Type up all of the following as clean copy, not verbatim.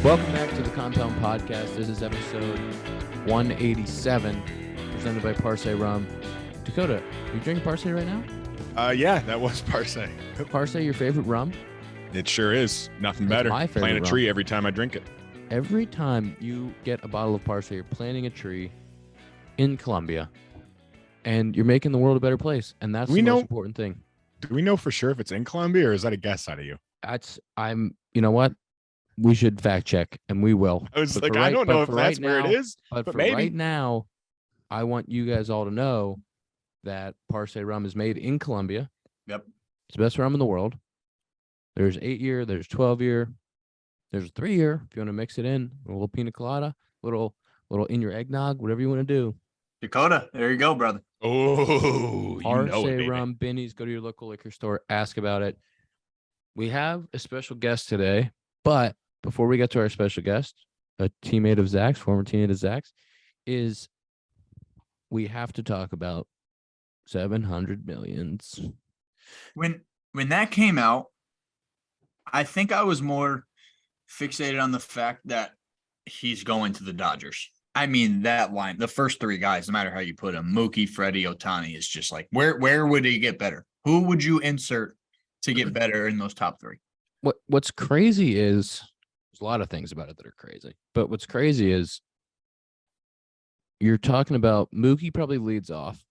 Welcome back to the Compound Podcast. This is episode 187, presented by Parse Rum. Dakota, are you drinking Parse right now? Yeah, that was Parse. Parse, your favorite rum? It sure is. Nothing better. My favorite Plant a rum. tree every time I drink it. Every time you get a bottle of Parse, you're planting a tree in Colombia, and you're making the world a better place. And that's the most important thing. Do we know for sure if it's in Colombia, or is that a guess out of you? You know what? We should fact check, and we will. I was like, I don't know if that's where it is, but for maybe. right now, I want you guys all to know that Parse rum is made in Colombia. Yep. It's the best rum in the world. There's 8-year, there's 12-year, there's 3-year. If you want to mix it in, a little pina colada, little in your eggnog, whatever you want to do. Dakota, there you go, brother. Oh, Parse it, rum, Binny's. Go to your local liquor store, ask about it. We have a special guest today, but before we get to our special guest, a teammate of Zack's, former teammate of Zack's, is we have to talk about 700 millions. When that came out, I think I was more fixated on the fact that he's going to the Dodgers. I mean, that line, the first three guys, no matter how you put them, Mookie, Freddie, Ohtani, is just like, where would he get better? Who would you insert to get better in those top three? What's crazy is there's a lot of things about it that are crazy, but what's crazy is you're talking about Mookie probably leads off,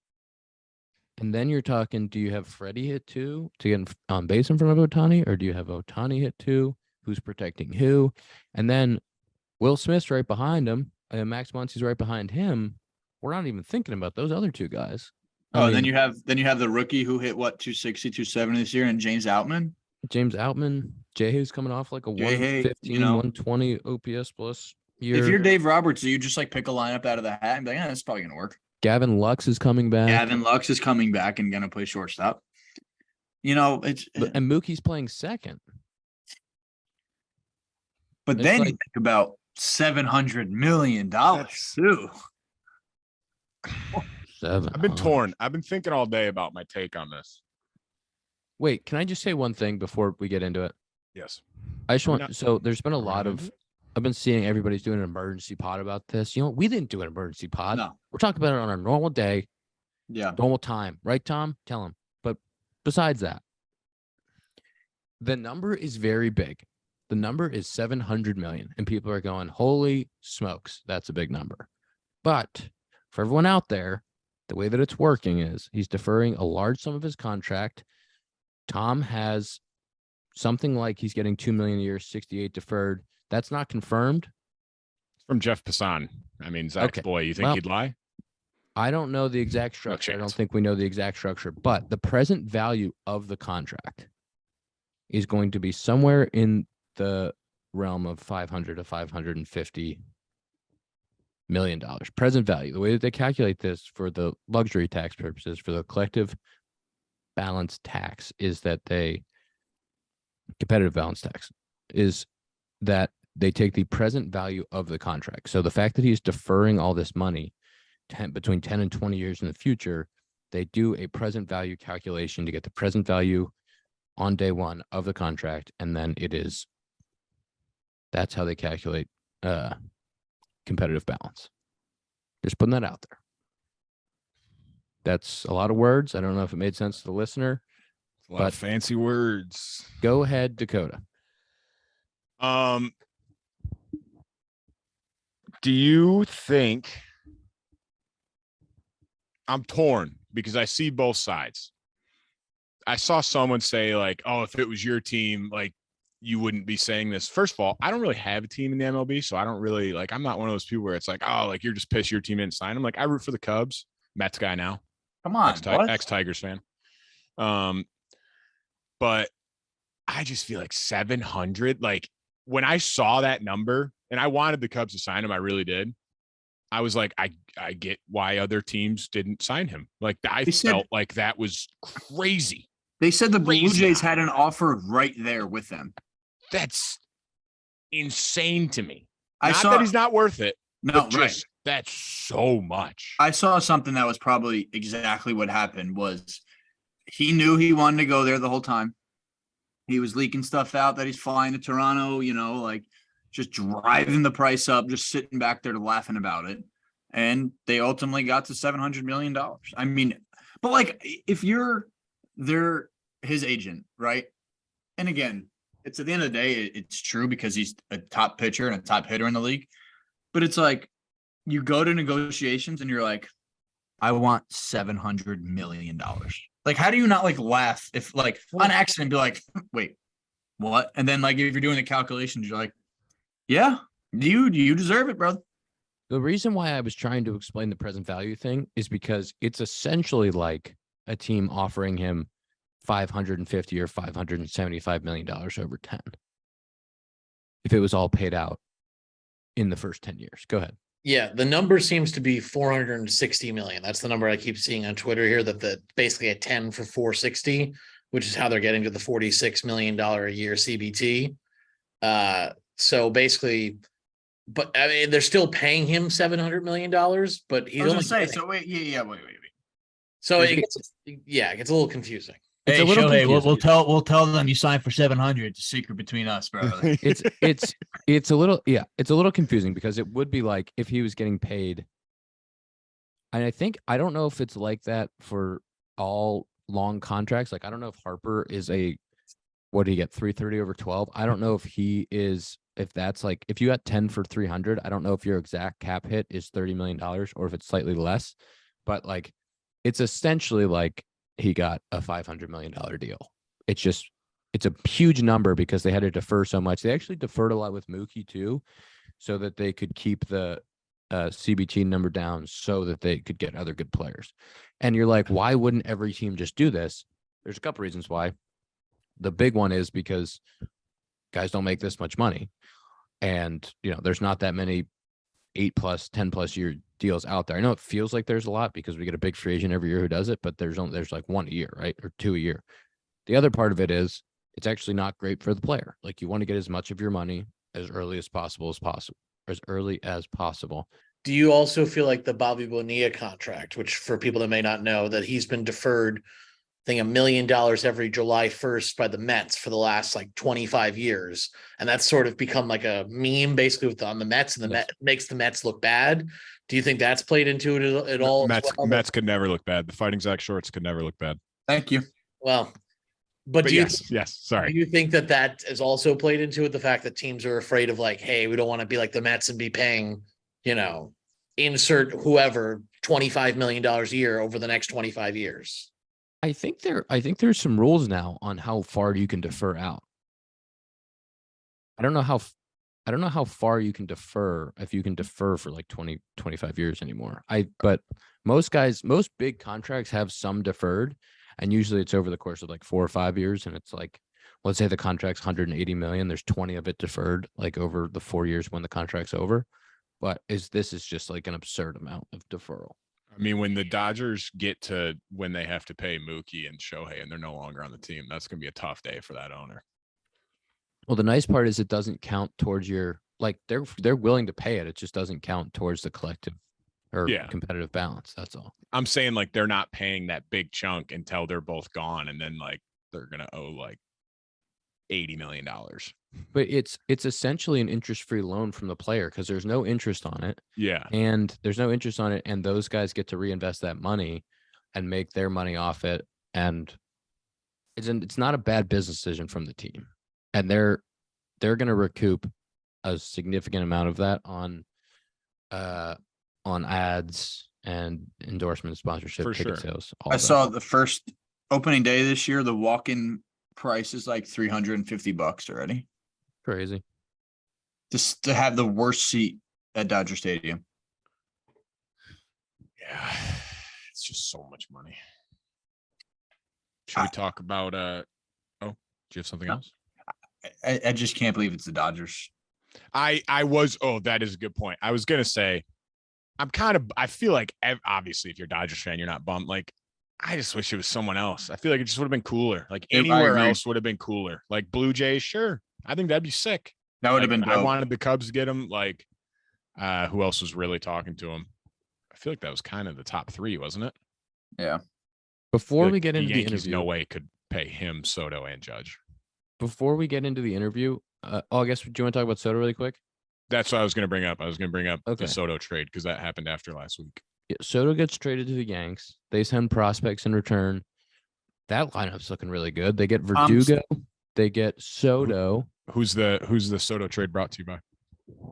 and then you're talking, do you have Freddie hit 2 to get on base in front of Ohtani, or do you have Ohtani hit 2? Who's protecting who? And then Will Smith's right behind him, and Max Muncy's right behind him. We're not even thinking about those other two guys. Then you have the rookie who hit 260, 270 this year, and James Outman. Who's coming off like a 115, 120 OPS plus year. If you're Dave Roberts, do you just like pick a lineup out of the hat and be like, that's probably gonna work? Gavin Lux is coming back. Gavin Lux is coming back and gonna play shortstop. And Mookie's playing second. But then you think about $700 million too. I've been torn. I've been thinking all day about my take on this. Wait, can I just say one thing before we get into it? Yes. So there's been a lot of, I've been seeing everybody's doing an emergency pod about this. We didn't do an emergency pod. No. We're talking about it on a normal day. Yeah. Normal time. Right, Tom? Tell him. But besides that, the number is very big. The number is 700 million. And people are going, holy smokes, that's a big number. But for everyone out there, the way that it's working is he's deferring a large sum of his contract. Tom has something like he's getting $2 million a year, 68 deferred. That's not confirmed. From Jeff Passan. I mean, Zack's boy. You think he'd lie? I don't know the exact structure. I don't think we know the exact structure, but the present value of the contract is going to be somewhere in the realm of $500 to $550 million. Present value. The way that they calculate this for the luxury tax purposes, for the collective balance tax, is that competitive balance tax is that they take the present value of the contract. So the fact that he's deferring all this money between 10 and 20 years in the future, they do a present value calculation to get the present value on day one of the contract. And then that's how they calculate competitive balance. Just putting that out there. That's a lot of words. I don't know if it made sense to the listener. A lot of fancy words. Go ahead, Dakota. Do you think, I'm torn because I see both sides. I saw someone say like, oh, if it was your team, like you wouldn't be saying this. First of all, I don't really have a team in the MLB, so I don't really I'm not one of those people where it's like, oh, like you're just pissed your team didn't sign him. Like I root for the Cubs. Mets guy now. Come on, ex-Tigers fan. But I just feel like 700. Like when I saw that number, and I wanted the Cubs to sign him, I really did. I was like, I get why other teams didn't sign him. Like I felt like that was crazy. They said the Blue Jays had an offer right there with them. That's insane to me. Not that he's not worth it. No, right. That's so much. I saw something that was probably exactly what happened. Was he knew he wanted to go there the whole time. He was leaking stuff out that he's flying to Toronto, just driving the price up, just sitting back there laughing about it. And they ultimately got to $700 million. I mean, but like if they're his agent, right? And again, it's at the end of the day, it's true because he's a top pitcher and a top hitter in the league. But it's like you go to negotiations and you're like, I want $700 million. Like, how do you not like laugh if like on accident be like, wait, what? And then like if you're doing the calculations, you're like, yeah, you deserve it, brother. The reason why I was trying to explain the present value thing is because it's essentially like a team offering him $550 or $575 million over 10. If it was all paid out in the first 10 years. Go ahead. Yeah, the number seems to be 460 million. That's the number I keep seeing on Twitter here, that basically a 10 for 460, which is how they're getting to the $46 million a year CBT. So basically, but I mean, they're still paying him $700 million, but he's only say, so wait. So it gets a little confusing. It's a little Shohei, confusing. we'll tell them you signed for 700. It's a secret between us, brother. It's a little confusing because it would be like if he was getting paid. And I don't know if it's like that for all long contracts. Like I don't know if Harper is what do you get, 330 over 12? I don't know if that's like if you got 10 for 300. I don't know if your exact cap hit is $30 million or if it's slightly less, but like it's essentially like he got a $500 million deal. It's a huge number because they had to defer so much. They actually deferred a lot with Mookie too, so that they could keep the CBT number down so that they could get other good players. And you're like, why wouldn't every team just do this? There's a couple reasons why. The big one is because guys don't make this much money. And, there's not that many 8+, 10+ year deals out there. I know it feels like there's a lot because we get a big free agent every year who does it, but there's like one a year, right? Or two a year. The other part of it is it's actually not great for the player. Like you want to get as much of your money as early as possible. Do you also feel like the Bobby Bonilla contract, which for people that may not know, that he's been deferred, I think $1 million every July 1st by the Mets for the last like 25 years. And that's sort of become like a meme basically on the Mets, and the makes the Mets look bad. Do you think that's played into it at all? Mets could never look bad. The Fighting Zack shorts could never look bad. Thank you. Well, but yes. Sorry. Do you think that has also played into it? The fact that teams are afraid of like, hey, we don't want to be like the Mets and be paying, insert whoever $25 million a year over the next 25 years. I think there's some rules now on how far you can defer out. I don't know how far you can defer, if you can defer for like 20, 25 years anymore. But most big contracts have some deferred, and usually it's over the course of like 4 or 5 years. And it's like, let's say the contract's 180 million, there's 20 of it deferred, like over the 4 years when the contract's over. But this is just like an absurd amount of deferral. I mean, when the Dodgers get to when they have to pay Mookie and Shohei and they're no longer on the team, that's going to be a tough day for that owner. Well, the nice part is it doesn't count towards your, like they're willing to pay it. It just doesn't count towards the collective or competitive balance. That's all. I'm saying like they're not paying that big chunk until they're both gone. And then like they're going to owe like $80 million. But it's essentially an interest-free loan from the player because there's no interest on it. Yeah. And there's no interest on it. And those guys get to reinvest that money and make their money off it. And it's not a bad business decision from the team. And they're going to recoup a significant amount of that on ads and endorsements, sponsorship, ticket sales. I saw the first opening day this year, the walk-in price is like $350 already. Crazy. Just to have the worst seat at Dodger Stadium. Yeah, it's just so much money. Should we talk about do you have something else? I just can't believe it's the Dodgers. That is a good point. I was gonna say I feel like obviously if you're a Dodgers fan, you're not bummed. Like I just wish it was someone else. I feel like it just would have been cooler. Like anywhere else would have been cooler. Like Blue Jays, sure. I think that'd be sick. That would have been dope. I wanted the Cubs to get him. Like, who else was really talking to him? I feel like that was kind of the top 3, wasn't it? Yeah. Before we get into the Yankees, interview, no way could pay him, Soto, and Judge. Before we get into the interview, I guess, do you want to talk about Soto really quick? That's what I was going to bring up. I was going to bring up Okay. the Soto trade because that happened after last week. Yeah, Soto gets traded to the Yanks. They send prospects in return. That lineup's looking really good. They get Verdugo. They get Soto. Who's the Soto trade brought to you by?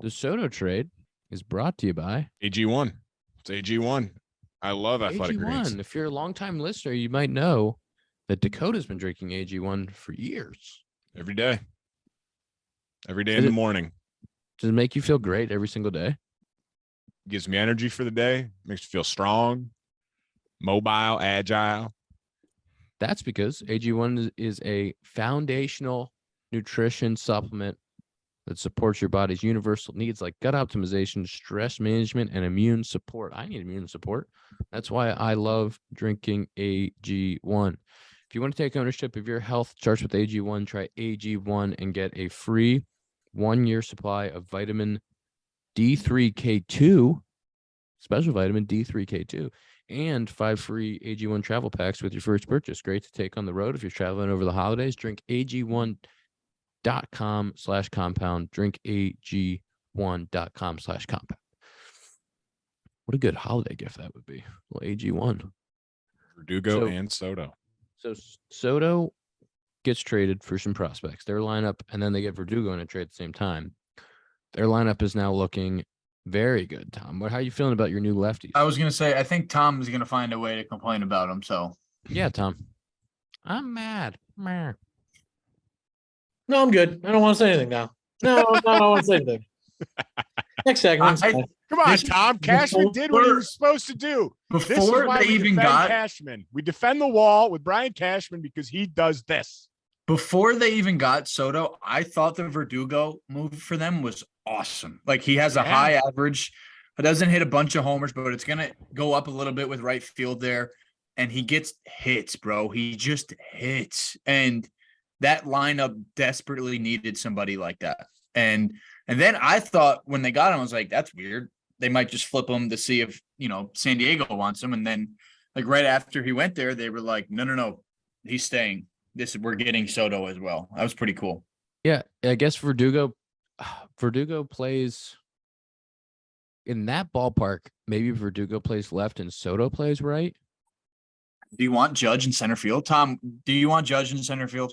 The Soto trade is brought to you by AG1. It's AG1. I love Athletic Greens. AG1. If you're a longtime listener, you might know that Dakota's been drinking AG1 for years. Every day. Every day Does in the it- morning. Does it make you feel great every single day? Gives me energy for the day. Makes me feel strong, mobile, agile. That's because AG1 is a foundational nutrition supplement that supports your body's universal needs like gut optimization, stress management, and immune support. I need immune support. That's why I love drinking AG1. If you want to take ownership of your health, starts with AG1. Try AG1 and get a free 1-year supply of vitamin D3K2, special vitamin D3K2, and 5 free AG1 travel packs with your first purchase. Great to take on the road if you're traveling over the holidays. Drink AG1.com/compound. Drink AG1.com/compound. What a good holiday gift that would be. Well, AG1. Verdugo So- and Soto. So Soto gets traded for some prospects. Their lineup, and then they get Verdugo in a trade at the same time. Their lineup is now looking very good, Tom. How are you feeling about your new lefties? I was gonna say, I think Tom is gonna find a way to complain about him. So Yeah, Tom. I'm mad. Meh. No, I'm good. I don't want to say anything now. No, I don't want to say anything. Next segment. I- Come on, This- Tom. Cashman did what he before- was supposed to do. This is before why they we even defend got Cashman. We defend the wall with Brian Cashman because he does this. before they even got Soto, I thought the Verdugo move for them was awesome. Like he has a Yeah. high average. It doesn't hit a bunch of homers, but it's gonna go up a little bit with right field there. And he gets hits, bro. He just hits. And that lineup desperately needed somebody like that. And then I thought when they got him, I was like, that's weird. They might just flip him to see if San Diego wants him. And then like right after he went there, they were like, no, he's staying. We're getting Soto as well. That was pretty cool. Yeah, I guess Verdugo plays in that ballpark. Maybe Verdugo plays left and Soto plays right. Do you want Judge in center field? Tom, do you want Judge in center field?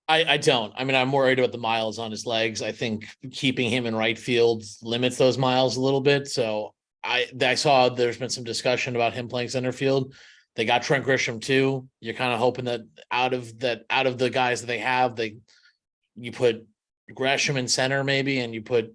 I don't. I mean, I'm worried about the miles on his legs. I think keeping him in right field limits those miles a little bit. So I saw there's been some discussion about him playing center field. They got Trent Grisham too. You're kind of hoping that out of the guys that they have, you put Grisham in center maybe, and you put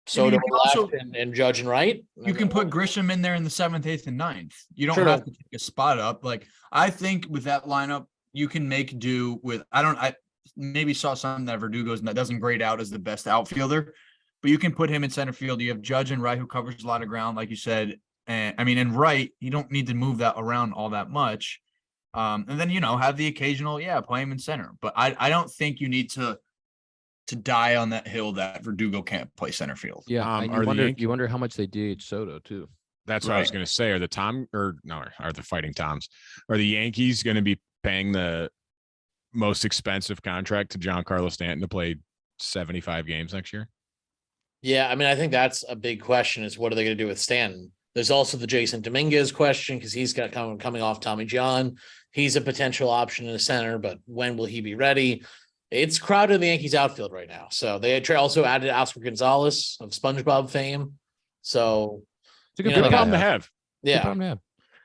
Soto can also- left and Judge and right. You can put Grisham in there in the 7th, 8th, and 9th. You don't True. have to take a spot up. Like I think with that lineup, you can make do with. I maybe saw something that Verdugo's that doesn't grade out as the best outfielder, but you can put him in center field. You have Judge and Wright who covers a lot of ground, like you said. And in Wright, you don't need to move that around all that much. And then have the occasional, play him in center. But I don't think you need to die on that hill that Verdugo can't play center field. Yeah, and are the you wonder how much they DH Soto too. That's what I was Right. going to say. Are the Fighting Toms? Are the Yankees going to be paying the most expensive contract to Giancarlo Stanton to play 75 games next year? Yeah, I mean, I think that's a big question is what are they going to do with Stanton? There's also the Jason Dominguez question because he's got coming off Tommy John. He's a potential option in the center, but when will he be ready? It's crowded in the Yankees outfield right now. So they also added Oscar Gonzalez of SpongeBob fame. So It's a good Yeah, Good they problem to have. have. Good yeah, problem to have.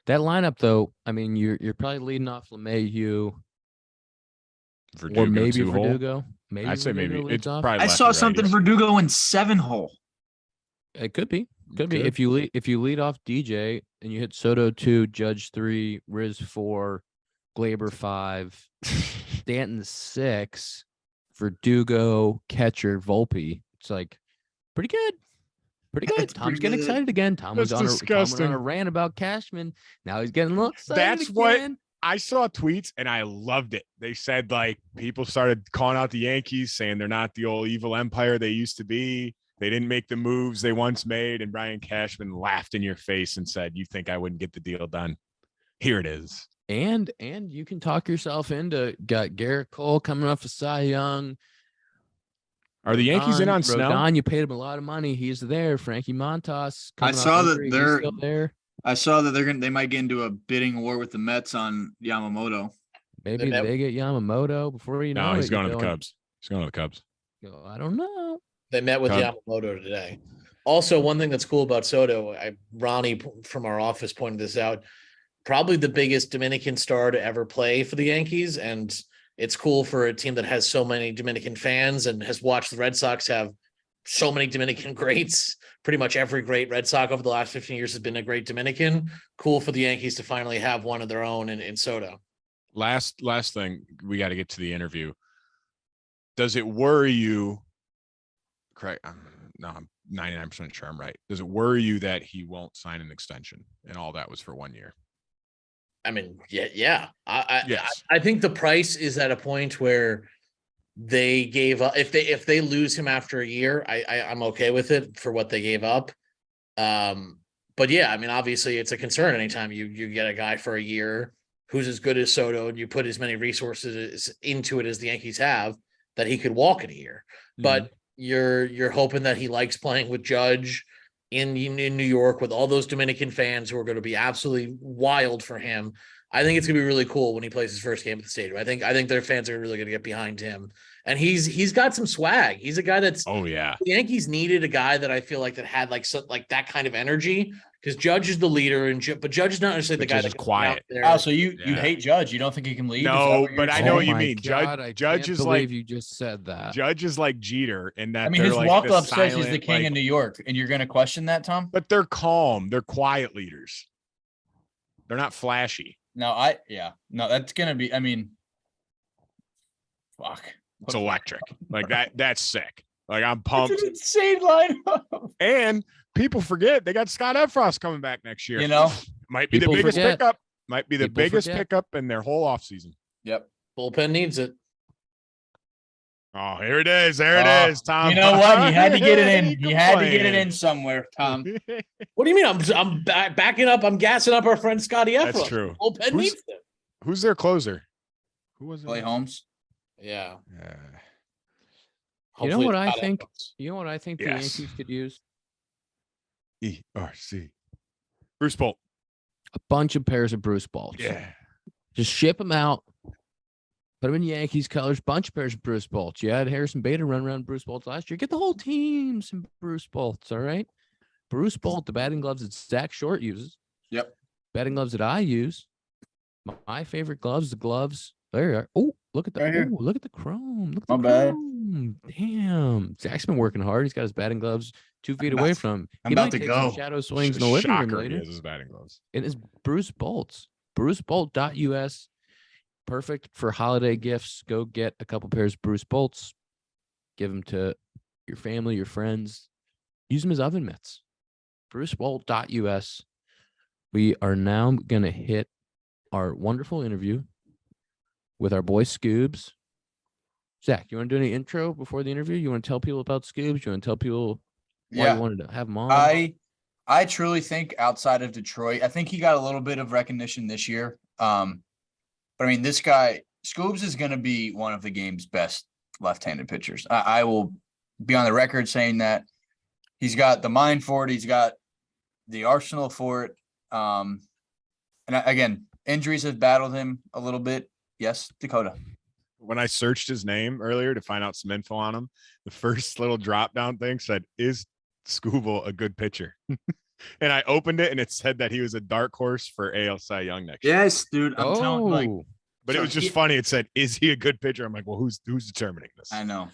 That lineup, though, I mean, you're probably leading off LeMahieu Verdugo, or maybe two-hole. Verdugo. Maybe I'd say Verdugo maybe leads it's off. probably I lefty saw something righties. Verdugo in 7-hole. It could be. Could be. Good. If you lead off DJ and you hit Soto 2, Judge 3, Riz 4, Glaber 5, Stanton 6, Verdugo, catcher, Volpe. It's like pretty good. Pretty good. It's Tom's pretty getting good. excited again. Tom was That's on Tom went on disgusting. a rant about Cashman. Now he's getting a little excited That's what- again. I saw tweets and I loved it. They said like people started calling out the Yankees, saying they're not the old evil empire they used to be. They didn't make the moves they once made. And Brian Cashman laughed in your face and said, "You think I wouldn't get the deal done? Here it is." And you can talk yourself into got Garrett Cole coming off of Cy Young. Are the Yankees in on Snell? Rodon, you paid him a lot of money. He's there. Frankie Montas. I coming off saw that injury, he's they're- still there. I saw that they might get into a bidding war with the Mets on Yamamoto. Maybe met- they get Yamamoto before you know No, it. he's going to you're the Cubs. He's going to the Cubs. I don't know. They met with Cub- Yamamoto today. Also, one thing that's cool about Soto, Ronnie from our office pointed this out. Probably the biggest Dominican star to ever play for the Yankees, and it's cool for a team that has so many Dominican fans and has watched the Red Sox have so many Dominican greats. Pretty much every great Red Sox over the last 15 years has been a great Dominican. Cool for the Yankees to finally have one of their own in Soto. Last thing, we got to get to the interview. Does it worry you? Correct. No, I'm 99% sure I'm right. Does it worry you that he won't sign an extension and all that was for 1 year? I mean, yeah. Yes. I think the price is at a point where they gave up. If they lose him after a year, I'm okay with it for what they gave up. But yeah, I mean, obviously it's a concern anytime you get a guy for a year who's as good as Soto and you put as many resources into it as the Yankees have, that he could walk in a year. But you're hoping that he likes playing with Judge in New York with all those Dominican fans who are going to be absolutely wild for him. I think it's gonna be really cool when he plays his first game at the stadium. I think their fans are really gonna get behind him. And he's got some swag. He's a guy that's Oh yeah. the Yankees needed a guy that I feel like that had like that kind of energy, because Judge is the leader but Judge is not necessarily the But guy Judge that is can come quiet. out there. Oh, so you Yeah. hate Judge? You don't think he can lead? No, but I know what you Oh my mean. God, I Judge can't is believe like you just said that. Judge is like Jeter in that I mean, they're his like walk the up says he's the silent, king like- of New York, and you're going to question that, Tom? but they're calm. They're quiet leaders. They're not flashy. No, that's going to be. I mean, fuck. It's electric. Like that's sick. Like I'm It's pumped. an insane lineup. And people forget they got Scott Efros coming back next year. You know? Might be People the biggest forget. pickup. Might be the People biggest forget. pickup in their whole offseason. Yep. Bullpen needs it. Oh, here it is. There it is, Tom. You know what? He had to get it in. He He had to get it complained. in somewhere, Tom. What do you mean? I'm backing up. I'm gassing up our friend Scotty Efron. That's true. Bullpen Who's- needs it. Who's their closer? Who was it? Clay Holmes. Yeah. Yeah. You know Hopefully what I Scott think? Efron's. You know what I think Yes. the Yankees could use? ERC. Bruce Bolt. A bunch of pairs of Bruce Balls. Yeah. Just ship them out. Put them in Yankees colors. Bunch of pairs of Bruce Bolts. You had Harrison Bader run around Bruce Bolts last year. Get the whole team some Bruce Bolts. All right. Bruce Bolt, the batting gloves that Zack Short uses. Yep. Batting gloves that I use. My favorite gloves, the gloves. There you are. Oh, look at the Right here. look at the chrome. Look at My the bad. chrome. Damn. Zach's been working hard. He's got his batting gloves 2 feet away from him. I'm He about might to take some go. shadow swings in the living room Shocker he later. has his batting gloves. It is Bruce Bolts. BruceBolt.us. Perfect for holiday gifts. Go get a couple pairs of Bruce Bolts. Give them to your family, your friends. Use them as oven mitts. BruceBolt.us. We are now going to hit our wonderful interview with our boy Scoobs. Zach, you want to do any intro before the interview? You want to tell people about Scoobs? You want to tell people why Yeah. you wanted to have him on? I truly think outside of Detroit, I think he got a little bit of recognition this year. But I mean, this guy, Scoobs, is going to be one of the game's best left-handed pitchers. I will be on the record saying that he's got the mind for it. He's got the arsenal for it. Again, injuries have battled him a little bit. Yes, Dakota. When I searched his name earlier to find out some info on him, the first little drop down thing said, "Is Skubal a good pitcher?" And I opened it and it said that he was a dark horse for AL Cy Young next year. Yes, dude. I'm telling like Oh, But it so was just he- funny. It said, "Is he a good pitcher?" I'm like, well, who's determining this? I know.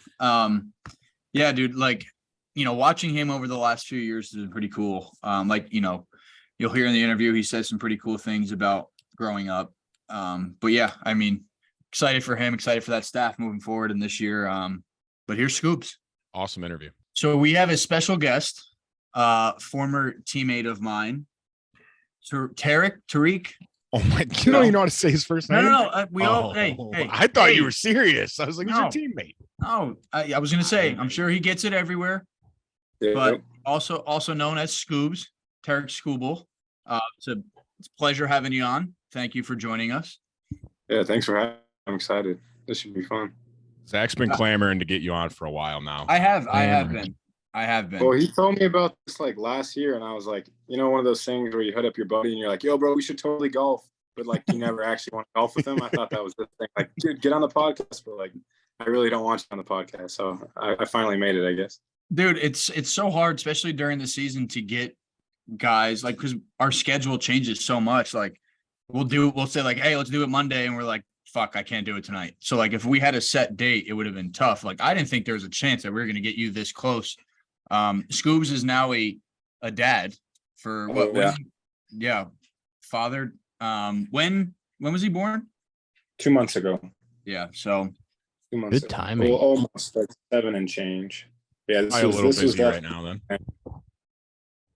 Yeah, dude, like, watching him over the last few years has been pretty cool. You'll hear in the interview, he says some pretty cool things about growing up. But yeah, I mean, excited for him, excited for that staff moving forward in this year. But here's Scoops. Awesome interview. So we have a special guest, former teammate of mine, Tarik. Oh my! You don't even know how to say his first name. No. We all. Oh, Hey. I thought hey. you were serious. I was like, he's No. your teammate. Oh, I was gonna say, I'm sure he gets it everywhere, but also known as Scoobs, Tarik Skubal. It's a pleasure having you on. Thank you for joining us. Yeah, thanks for having me. I'm excited. This should be fun. Zach's been clamoring to get you on for a while now. I have Clamoring. been. Well, he told me about this like last year, and I was like, one of those things where you hit up your buddy and you're like, yo, bro, we should totally golf. But like, you never actually want to golf with him. I thought that was the thing. Like, dude, get on the podcast. But like, I really don't want you on the podcast. So I finally made it, I guess. Dude, it's so hard, especially during the season, to get guys like, because our schedule changes so much. Like we'll say like, hey, let's do it Monday. And we're like, fuck, I can't do it tonight. So like, if we had a set date, it would have been tough. Like, I didn't think there was a chance that we were going to get you this close. Scoobs is now a dad for what? Fathered. When was he born? 2 months ago. Yeah. So 2 months Good ago. timing. Well, almost like 7 and change. Yeah, Probably a little busy right now then.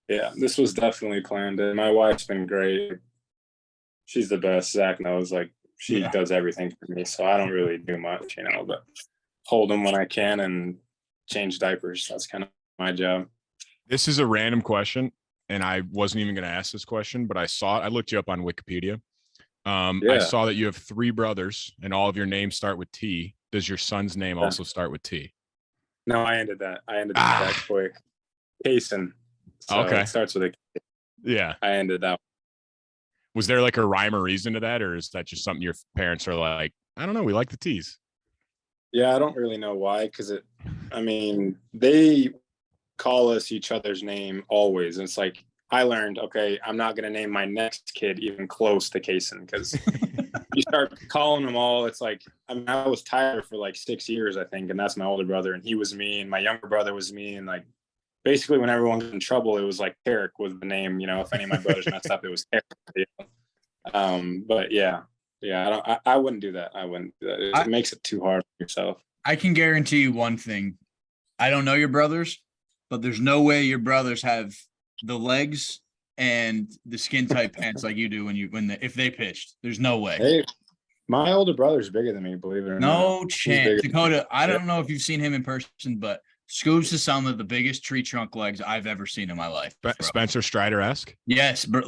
Yeah, this was definitely planned. And my wife's been great. She's the best. Zach knows, like, she does everything for me. So I don't really do much, but hold them when I can and change diapers. That's kind of my job. This is a random question, and I wasn't even going to ask this question, but I saw it. I looked you up on Wikipedia. I saw that you have 3 brothers, and all of your names start with T. Does your son's name also start with T? No, I ended that. That quick. Kaysen. So Okay. It starts with a K. Yeah. I ended that. Was there like a rhyme or reason to that, or is that just something your parents are like, I don't know, we like the T's? Yeah, I don't really know why, because they call us each other's name always. And it's like, I learned, okay, I'm not going to name my next kid even close to Kaysen, because you start calling them all. It's like, I was Tyler for like 6 years, I think. And that's my older brother. And he was me. And my younger brother was me. And like, basically when everyone got in trouble, it was like Tarik was the name, if any of my brothers messed up, it was Tarik. But yeah, I wouldn't do that. I wouldn't do that. It makes it too hard for yourself. I can guarantee you one thing. I don't know your brothers, but there's no way your brothers have the legs and the skin tight pants like you do if they pitched. There's no way. Hey, my older brother's bigger than me, believe it or not. No chance. Dakota, I don't know if you've seen him in person, but Scoobs is some of the biggest tree trunk legs I've ever seen in my life. Bro. Spencer Strider-esque? Yes, but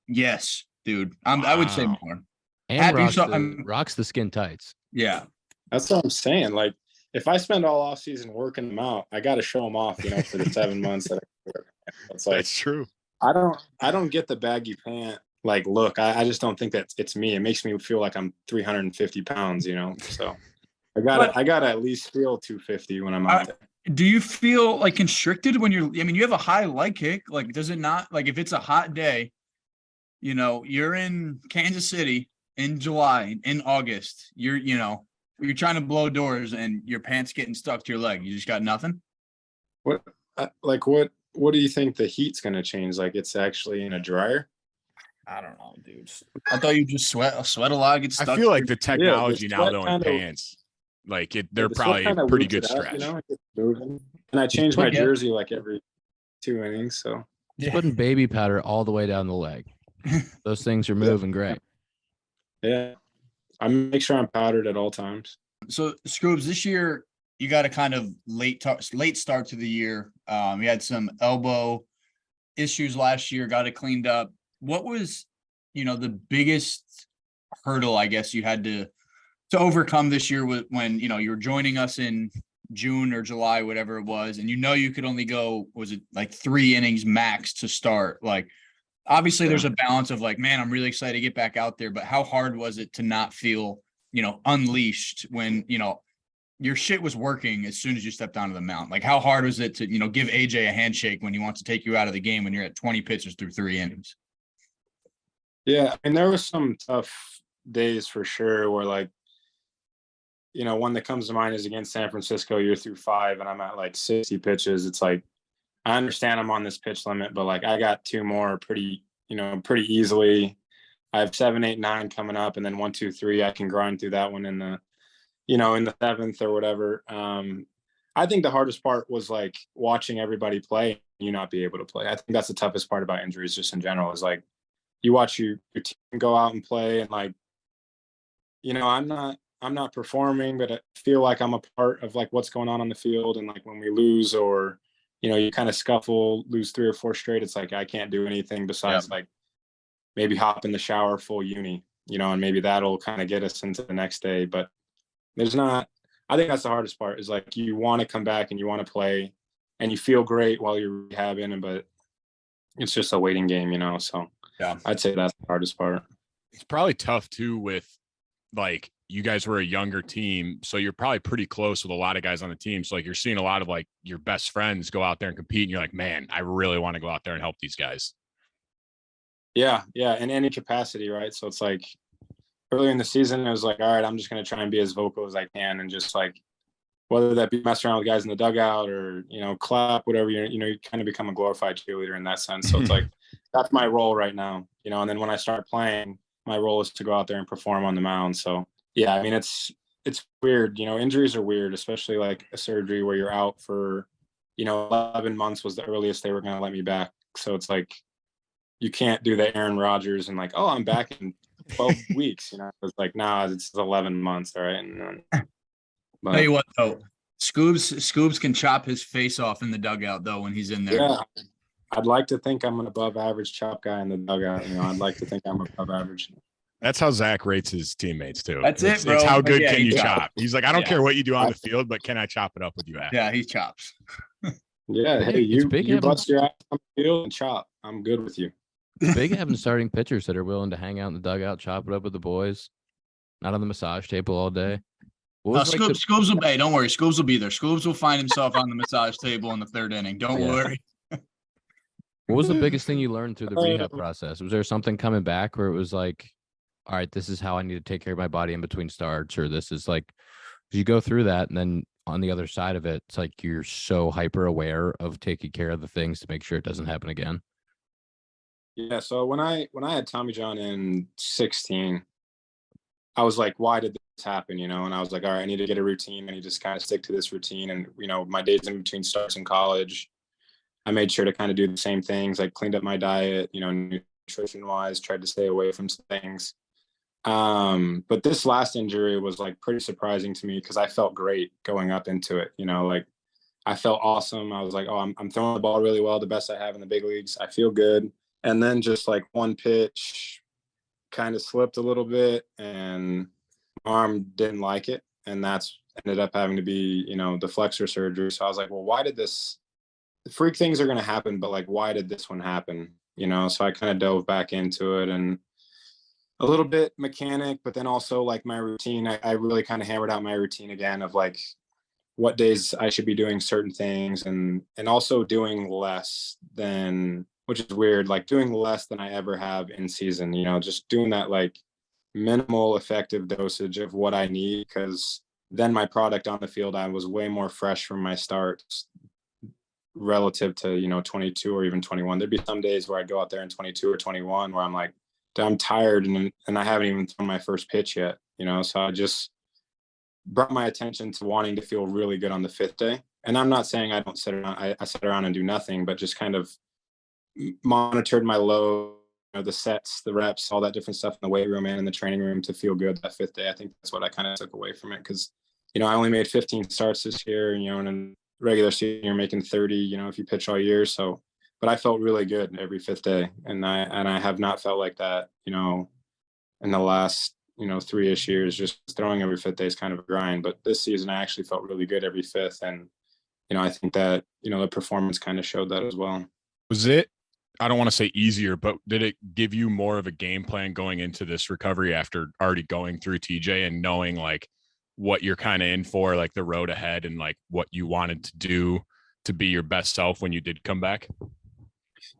yes, dude. I would say more. And rocks the skin tights. Yeah. That's what I'm saying. Like, if I spend all off season working them out, I got to show them off, for the 7 months that I work. It's like, that's true. I don't get the baggy pant like look. I just don't think that it's me. It makes me feel like I'm 350 pounds, So I gotta at least feel 250 when I'm out there. Do you feel like constricted when you have a high leg kick? Like, does it not, like, if it's a hot day, you're in Kansas City in July, in August, you're trying to blow doors and your pants getting stuck to your leg. You just got nothing? What do you think the heat's going to change? Like, it's actually in a dryer? I don't know, dude. I thought you just sweat a lot, get stuck. I feel like the technology now, though, in kinda, pants, like they're the probably sweat kinda pretty roots good it out, stretch. It's moving. And I change my jersey like every 2 innings. So Putting baby powder all the way down the leg. Those things are moving great. Yeah. I make sure I'm powdered at all times. So, Scoobs, this year you got a kind of late start to the year. You had some elbow issues last year, got it cleaned up. What was, the biggest hurdle, I guess, you had to overcome this year when, you were joining us in June or July, whatever it was, and you could only go, was it like 3 innings max to start? Like, obviously there's a balance of like, man, I'm really excited to get back out there, but how hard was it to not feel, unleashed when, your shit was working as soon as you stepped onto the mound? Like, how hard was it to, give AJ a handshake when he wants to take you out of the game when you're at 20 pitches through 3 innings? Yeah. And there was some tough days for sure where, like, one that comes to mind is against San Francisco. You're through 5 and I'm at like 60 pitches. It's like, I understand I'm on this pitch limit, but like I got 2 more pretty easily. I have 7, 8, 9 coming up, and then 1, 2, 3. I can grind through that one in the 7th or whatever. I think the hardest part was like watching everybody play and you not be able to play. I think that's the toughest part about injuries just in general, is like you watch your team go out and play and like, I'm not performing, but I feel like I'm a part of like what's going on the field. And like when we lose or, you kind of scuffle, lose 3 or 4 straight, it's like I can't do anything besides like maybe hop in the shower full uni, and maybe that'll kind of get us into the next day. But there's not I think that's the hardest part is like you want to come back and you want to play and you feel great while you're rehabbing, but it's just a waiting game, you know? So Yeah. I'd say that's the hardest part. It's probably tough too with like you guys were a younger team, so you're probably pretty close with a lot of guys on the team. So like you're seeing a lot of like your best friends go out there and compete, and you're like, man, I really want to go out there and help these guys. Yeah, in any capacity, right? So it's like earlier in the season, it was like, all right, I'm just going to try and be as vocal as I can and just like, whether that be mess around with guys in the dugout or, you know, clap, whatever, you kind of become a glorified cheerleader in that sense. So it's like, that's my role right now, you know, and then when I start playing, my role is to go out there and perform on the mound. So yeah, I mean, it's weird, you know, injuries are weird, especially like a surgery where you're out for, you know, 11 months was the earliest they were going to let me back. So it's like, you can't do the Aaron Rodgers and like, oh, I'm back in 12 weeks, you know. It's like, nah, it's 11 months, all right. And but, Tell you what, though, Scoobs can chop his face off in the dugout though when he's in there. yeah, I'd like to think I'm an above average chop guy in the dugout. You know, I'd like to think I'm above average. That's how Zack rates his teammates too. That's it, bro. It's how good Yeah, can he you chops. chop? He's like, I don't Yeah. care what you do on the field, but can I chop it up with you at? Yeah, he chops. Yeah, hey, It's you big having- bust your ass on the field and chop. I'm good with you. Big having starting pitchers that are willing to hang out in the dugout, chop it up with the boys, not on the massage table all day. What No, was like the- Scoobs will. Hey, don't worry. Scoobs will be there. Scoobs will find himself on the massage table in the third inning. Don't Yeah. worry. What was the biggest thing you learned through the rehab process? Was there something coming back where it was like, all right, this is how I need to take care of my body in between starts, or this is like, 'cause you go through that, and then on the other side of it, it's like you're so hyper aware of taking care of the things to make sure it doesn't happen again. Yeah, so when I had Tommy John in 16, I was like, why did this happen? You know, and I was like, all right, I need to get a routine. I need to just kind of stick to this routine. And, you know, my days in between starts in college, I made sure to kind of do the same things. I cleaned up my diet, you know, nutrition wise, tried to stay away from some things. But this last injury was like pretty surprising to me because I felt great going up into it. You know, like I felt awesome. I was like, oh, I'm throwing the ball really well, the best I have in the big leagues. I feel good. And then just like one pitch kind of slipped a little bit and my arm didn't like it. And that's ended up having to be, you know, the flexor surgery. So I was like, well, why did this freak things are going to happen, but like, why did this one happen? You know, so I kind of dove back into it and a little bit mechanic, but then also like my routine, I really kind of hammered out my routine again of like what days I should be doing certain things and also doing less than, which is weird, like doing less than I ever have in season, you know, just doing that like minimal effective dosage of what I need. Cause then my product on the field, I was way more fresh from my starts relative to, you know, 22 or even 21. There'd be some days where I'd go out there in 22 or 21 where I'm like, I'm tired and I haven't even thrown my first pitch yet, you know? So I just brought my attention to wanting to feel really good on the 5th day. And I'm not saying I don't sit around, I sit around and do nothing, but just kind of monitored my load, you know, the sets, the reps, all that different stuff in the weight room and in the training room to feel good that 5th day. I think that's what I kind of took away from it. Cause, you know, I only made 15 starts this year, you know, and in regular season you're making 30, you know, if you pitch all year. So, but I felt really good every 5th day. And I have not felt like that, you know, in the last, you know, 3-ish years. Just throwing every 5th day is kind of a grind. But this season I actually felt really good every 5th. And, you know, I think that, you know, the performance kind of showed that as well. Was it, I don't want to say easier, but did it give you more of a game plan going into this recovery after already going through TJ and knowing like what you're kind of in for, like the road ahead and like what you wanted to do to be your best self when you did come back?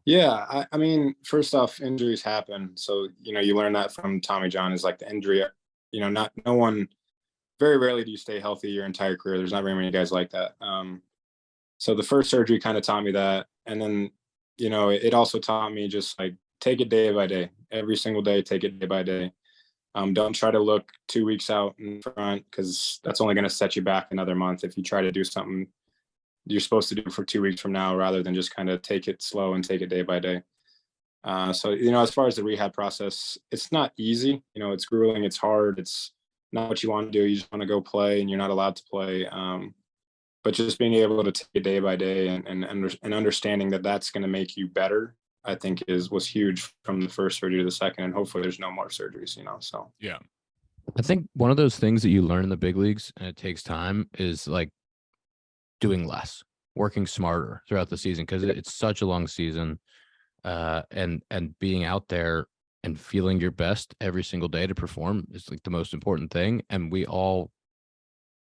Yeah, I mean, first off, injuries happen. So, you know, you learn that from Tommy John is like the injury, you know, no one, very rarely do you stay healthy your entire career. There's not very many guys like that. So the first surgery kind of taught me that. And then, you know, it also taught me just like, take it day by day, every single day, take it day by day. Don't try to look 2 weeks out in front because that's only going to set you back another month if you try to do something you're supposed to do for 2 weeks from now rather than just kind of take it slow and take it day by day. So, you know, as far as the rehab process, it's not easy. You know, it's grueling, it's hard, it's not what you want to do. You just want to go play and you're not allowed to play. But just being able to take it day by day and understanding that that's going to make you better, I think was huge from the first surgery to the second. And hopefully there's no more surgeries, you know, so. Yeah. I think one of those things that you learn in the big leagues, and it takes time, is like doing less, working smarter throughout the season, because it's such a long season. And being out there and feeling your best every single day to perform is like the most important thing. And we all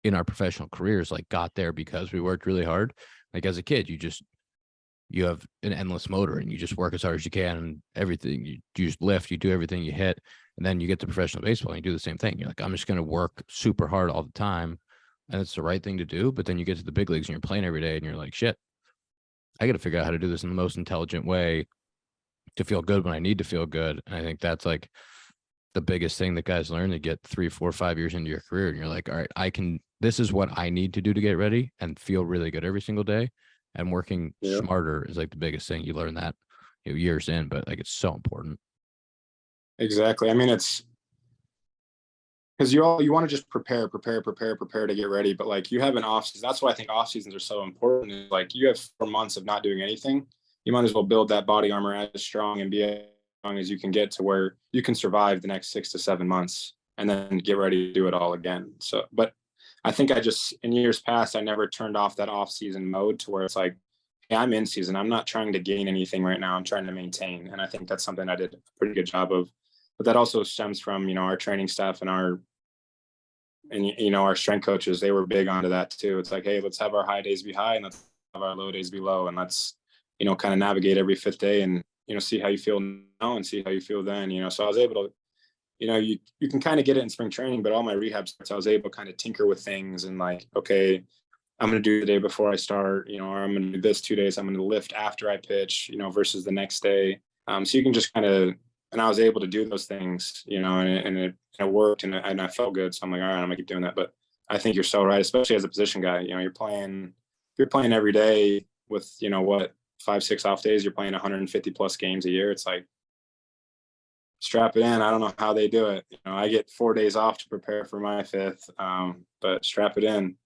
in our professional careers like got there because we worked really hard. Like as a kid, you have an endless motor and you just work as hard as you can, and everything you just lift, you do everything you hit. And then you get to professional baseball and you do the same thing. You're like, I'm just going to work super hard all the time. And it's the right thing to do. But then you get to the big leagues and you're playing every day and you're like, shit, I got to figure out how to do this in the most intelligent way to feel good when I need to feel good. And I think that's like the biggest thing that guys learn. They get 3, 4, 5 years into your career and you're like, all right, this is what I need to do to get ready and feel really good every single day. And working smarter is like the biggest thing. You learn that years in, but like it's so important. Exactly. I mean, it's because you want to just prepare to get ready. But like you have an off season. That's why I think off seasons are so important. Is like you have 4 months of not doing anything. You might as well build that body armor as strong and be as strong as you can get to where you can survive the next 6 to 7 months and then get ready to do it all again. So, but I think in years past, I never turned off that off season mode to where it's like, hey, I'm in season. I'm not trying to gain anything right now. I'm trying to maintain. And I think that's something I did a pretty good job of. But that also stems from, our training staff and our strength coaches. They were big onto that too. It's like, hey, let's have our high days be high and let's have our low days be low. And let's, kind of navigate every 5th day and, see how you feel now and see how you feel then, so I was able to, you can kind of get it in spring training, but all my rehab starts, I was able to kind of tinker with things and like, okay, I'm going to do the day before I start, or I'm going to do this 2 days. I'm going to lift after I pitch, versus the next day. So you can just kind of, and I was able to do those things, and it worked and I felt good. So I'm like, all right, I'm gonna keep doing that. But I think you're so right, especially as a position guy, you're playing every day with, 5, 6 off days, you're playing 150 plus games a year. It's like, strap it in. I don't know how they do it. I get 4 days off to prepare for my 5th, but strap it in,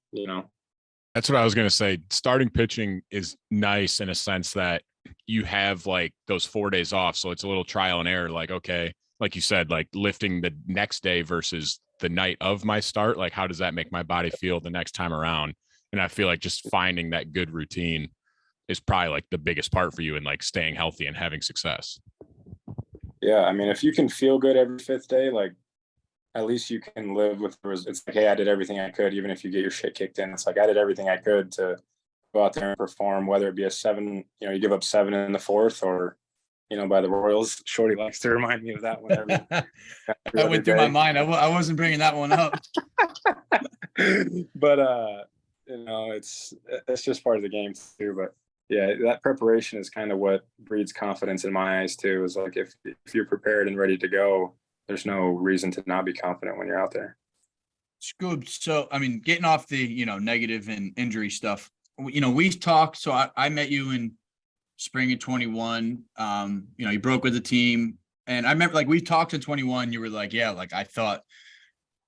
That's what I was going to say. Starting pitching is nice in a sense that you have like those 4 days off. So it's a little trial and error. Like, okay, like you said, like lifting the next day versus the night of my start. Like, how does that make my body feel the next time around? And I feel like just finding that good routine is probably like the biggest part for you in like staying healthy and having success. Yeah. I mean, if you can feel good every 5th day, like at least you can live with it's like, hey, I did everything I could, even if you get your shit kicked in. It's like I did everything I could to go out there and perform, whether it be a 7, you give up 7 in the 4th or, by the Royals. Shorty likes to remind me of that one. That went through my mind. I wasn't bringing that one up. But, it's just part of the game too. But yeah, that preparation is kind of what breeds confidence in my eyes too, is like, if you're prepared and ready to go, there's no reason to not be confident when you're out there. Scoob. So, I mean, getting off the, negative and injury stuff, we talked. So I met you in spring of 21. You broke with the team. And I remember like we talked in 21, you were like, yeah, like I thought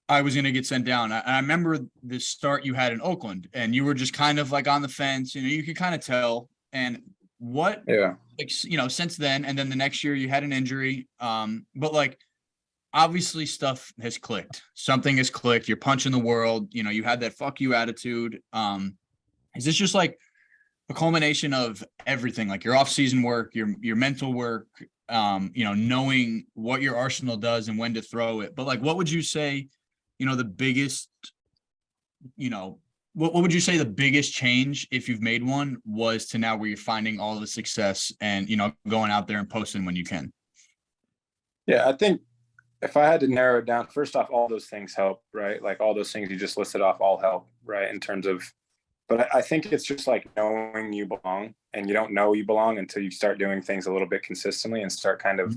I was going to get sent down. I remember the start you had in Oakland and you were just kind of like on the fence, you could kind of tell. And what, like, since then, and then the next year you had an injury. But like, obviously stuff has clicked. Something has clicked. You're punching the world. You had that fuck you attitude. Is this just like a culmination of everything, like your off-season work, your mental work, knowing what your arsenal does and when to throw it? But like, what would you say, the biggest, what would you say the biggest change, if you've made one, was to now where you're finding all the success and, going out there and posting when you can? Yeah, I think if I had to narrow it down, first off, all those things help, right? Like all those things you just listed off all help, right? In terms of, but I think it's just like knowing you belong, and you don't know you belong until you start doing things a little bit consistently and start kind of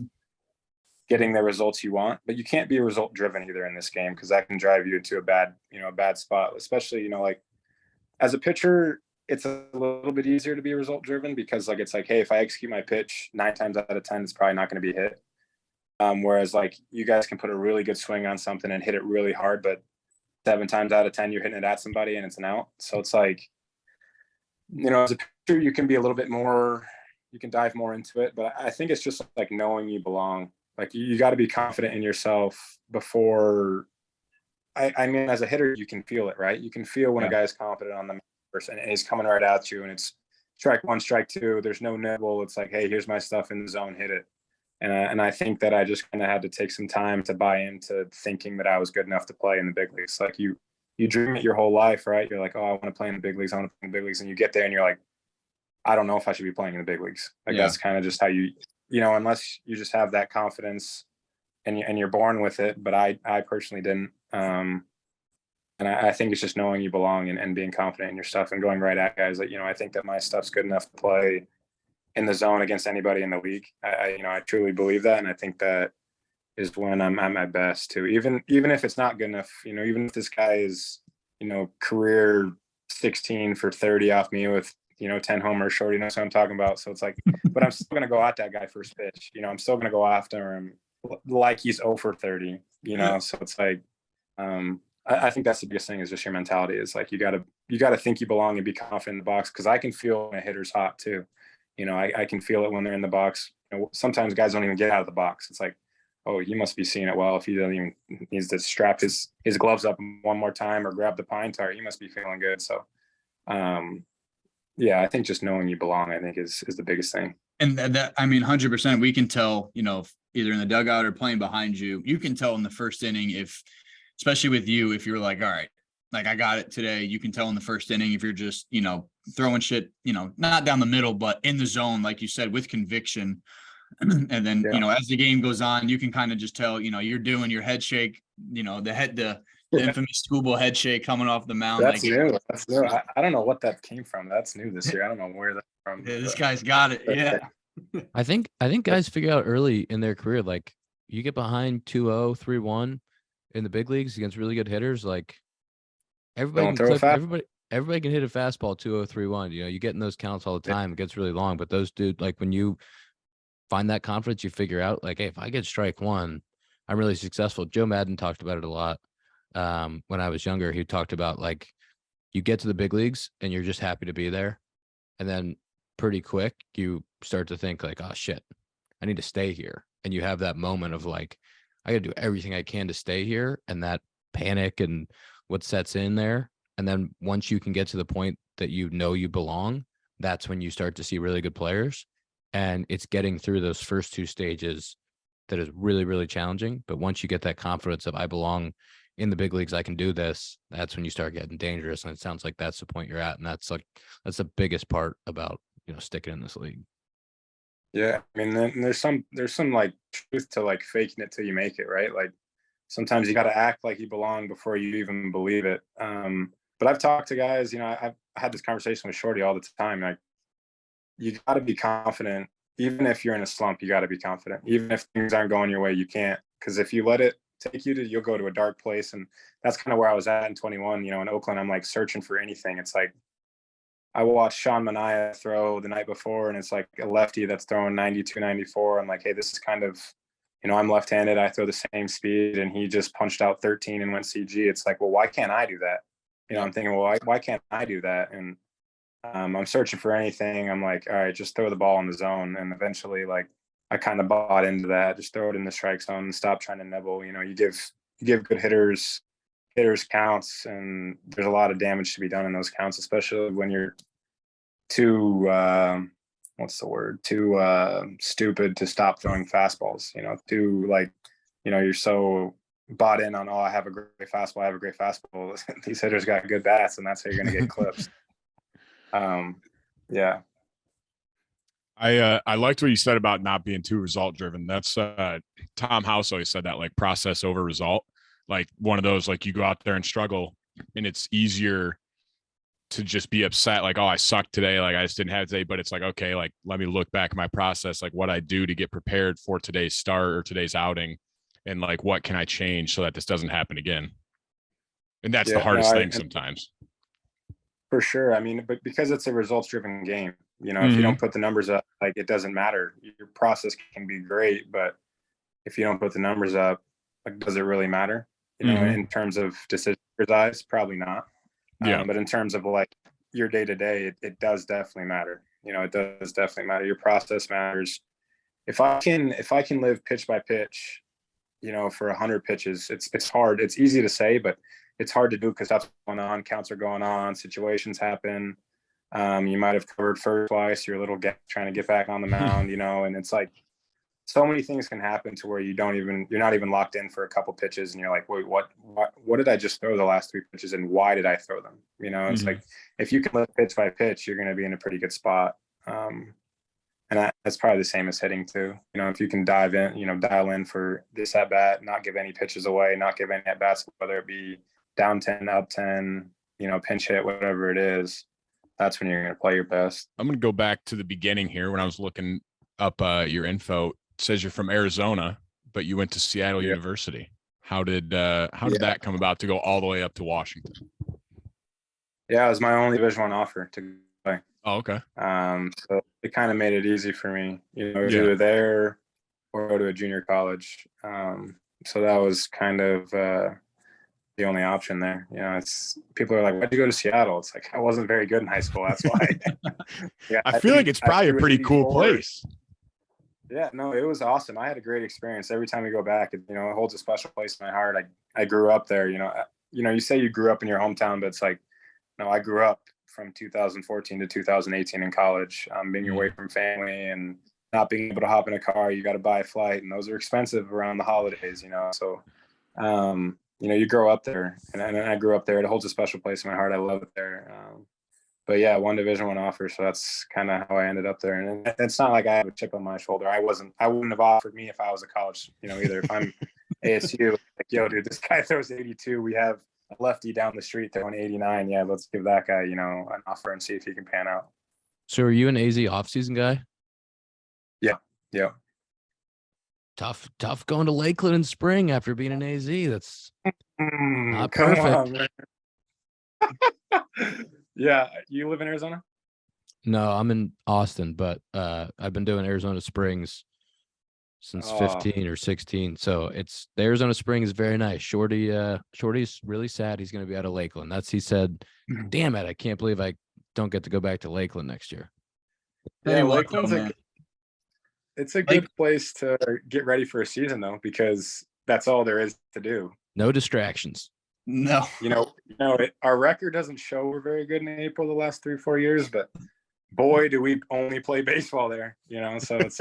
getting the results you want. But you can't be result driven either in this game, because that can drive you into a bad spot, especially, like as a pitcher, it's a little bit easier to be result driven because like, it's like, hey, if I execute my pitch 9 times out of 10, it's probably not going to be hit. Whereas like you guys can put a really good swing on something and hit it really hard, but 7 times out of 10, you're hitting it at somebody and it's an out. So it's like, as a pitcher, you can be a little bit more, you can dive more into it. But I think it's just like knowing you belong. Like you got to be confident in yourself before I mean, as a hitter, you can feel it, right? You can feel when a guy's confident on the person and he's coming right at you, and it's strike one, strike two. There's no nibble. It's like, hey, here's my stuff in the zone, hit it. And I think that I just kind of had to take some time to buy into thinking that I was good enough to play in the big leagues. Like you dream it your whole life, right? You're like, oh, I want to play in the big leagues. I want to play in the big leagues. And you get there and you're like, I don't know if I should be playing in the big leagues. Like that's kind of just how you know, unless you just have that confidence and you're born with it. But I personally didn't. And I think it's just knowing you belong and being confident in your stuff and going right at guys. Like, you know, I think that my stuff's good enough to play in the zone against anybody in the league. I truly believe that. And I think that is when I'm at my best too. Even if it's not good enough, you know, even if this guy is, you know, career 16 for 30 off me with, you know, 10 homers short, you know what I'm talking about. So it's like, but I'm still going to go at that guy first pitch. You know, I'm still going to go after him like he's 0 for 30, you know? So it's like, I think that's the biggest thing is just your mentality is like, you gotta think you belong and be confident in the box. Cause I can feel when a hitter's hot too. You know, I can feel it when they're in the box. You know, sometimes guys don't even get out of the box. It's like, oh, he must be seeing it well. If he doesn't even needs to strap his gloves up one more time or grab the pine tar, he must be feeling good. So, yeah, I think just knowing you belong, I think is the biggest thing. And that, I mean, 100%, we can tell, you know, either in the dugout or playing behind you, you can tell in the first inning if, especially with you, if you're like, all right, like I got it today, you can tell in the first inning if you're just, you know, throwing shit, you know, not down the middle, but in the zone, like you said, with conviction. And then, you know, as the game goes on, you can kind of just tell, you know, you're doing your head shake, you know, the infamous Skubal head shake coming off the mound. That's new. That's new. I don't know what that came from. That's new this year. I don't know where that's from. Yeah, this guy's got it. Yeah. I think guys figure out early in their career, like you get behind 2-0, 3-1 in the big leagues against really good hitters, like everybody can hit a fastball 2-0, 3-1. You know, you get in those counts all the time. It gets really long, but those dude, like when you find that confidence, you figure out like, hey, if I get strike one, I'm really successful. Joe Madden talked about it a lot. When I was younger, he talked about like you get to the big leagues and you're just happy to be there. And then pretty quick, you start to think like, oh shit, I need to stay here. And you have that moment of like, I got to do everything I can to stay here. And that panic and what sets in there. And then once you can get to the point that you know you belong, that's when you start to see really good players. And it's getting through those first two stages that is really, really challenging. But once you get that confidence of I belong in the big leagues, I can do this, that's when you start getting dangerous. And it sounds like that's the point you're at. And that's the biggest part about, you know, sticking in this league. Yeah. I mean, there's some like truth to like faking it till you make it, right? Like sometimes you got to act like you belong before you even believe it. But I've talked to guys, you know, I've had this conversation with Shorty all the time. Like, you got to be confident. Even if you're in a slump, you got to be confident. Even if things aren't going your way, you can't. Because if you let it take you you'll go to a dark place. And that's kind of where I was at in 21. You know, in Oakland, I'm like searching for anything. It's like I watched Sean Manaea throw the night before, and it's like a lefty that's throwing 92, 94. I'm like, hey, this is kind of, you know, I'm left-handed. I throw the same speed, and he just punched out 13 and went CG. It's like, well, why can't I do that? You know, I'm thinking, well, why can't I do that? And I'm searching for anything. I'm like, all right, just throw the ball in the zone. And eventually, like, I kind of bought into that. Just throw it in the strike zone and stop trying to nibble. You know, you give good hitters counts, and there's a lot of damage to be done in those counts, especially when you're too stupid to stop throwing fastballs. You know, too like, you know, you're so bought in on, oh, I have a great fastball. These hitters got good bats, and that's how you're going to get clips. Yeah. I liked what you said about not being too result driven. That's Tom House always said that, like process over result. Like one of those, like you go out there and struggle, and it's easier to just be upset, like, oh, I sucked today, like I just didn't have today. But it's like, okay, like let me look back at my process, like what I do to get prepared for today's start or today's outing, and like what can I change so that this doesn't happen again. And that's the hardest thing sometimes. For sure. I mean, but because it's a results driven game, you know, if you don't put the numbers up, like it doesn't matter. Your process can be great, but if you don't put the numbers up, like, does it really matter? You know, in terms of decision size, probably not. Yeah. But in terms of like your day to day, it does definitely matter. You know, it does definitely matter. Your process matters. If I can live pitch by pitch for 100 pitches. It's hard. It's easy to say, but it's hard to do because stuff's going on, counts are going on, situations happen. You might have covered first twice, you're a little trying to get back on the mound, and it's like so many things can happen to where you're not even locked in for a couple pitches and you're like, wait, what did I just throw the last 3 pitches and why did I throw them? It's like if you can live pitch by pitch, you're going to be in a pretty good spot. And that's probably the same as hitting too. If you can dial in for this at bat, not give any pitches away, not give any at bats, whether it be down 10, up 10, pinch hit, whatever it is, that's when you're going to play your best. I'm going to go back to the beginning here when I was looking up your info. It says you're from Arizona, but you went to Seattle University. How did that come about to go all the way up to Washington? Yeah, it was my only Division I offer to play. Oh, okay. So it kind of made it easy for me. It was either there or go to a junior college. So that was kind of the only option there. It's people are like, why'd you go to Seattle? It's like I wasn't very good in high school. That's why. I feel like it's probably a pretty cool place. Yeah, no, it was awesome. I had a great experience. Every time we go back, it holds a special place in my heart. I grew up there. You say you grew up in your hometown, but it's like, no, I grew up from 2014 to 2018 in college, being away from family and not being able to hop in a car. You got to buy a flight, and those are expensive around the holidays. So, you grow up there, and I grew up there. It holds a special place in my heart. I love it there. But yeah, one Division I offer, so that's kind of how I ended up there. And it's not like I have a chip on my shoulder. I wouldn't have offered me if I was a college, either. If I'm ASU, like, yo, dude, this guy throws 82. We have a lefty down the street throwing 89. Yeah, let's give that guy, an offer and see if he can pan out. So are you an AZ offseason guy? Yeah. Tough going to Lakeland in spring after being an AZ. That's not come perfect. On, yeah, you live in Arizona? No, I'm in Austin, but I've been doing Arizona Springs since 15 or 16. So the Arizona Spring is very nice. Shorty's really sad he's going to be out of Lakeland. He said, damn it, I can't believe I don't get to go back to Lakeland next year. Yeah, Lakeland's it's a good place to get ready for a season though, because that's all there is to do. No distractions. No. Our record doesn't show we're very good in April the last 3-4 years, but boy, do we only play baseball there, so it's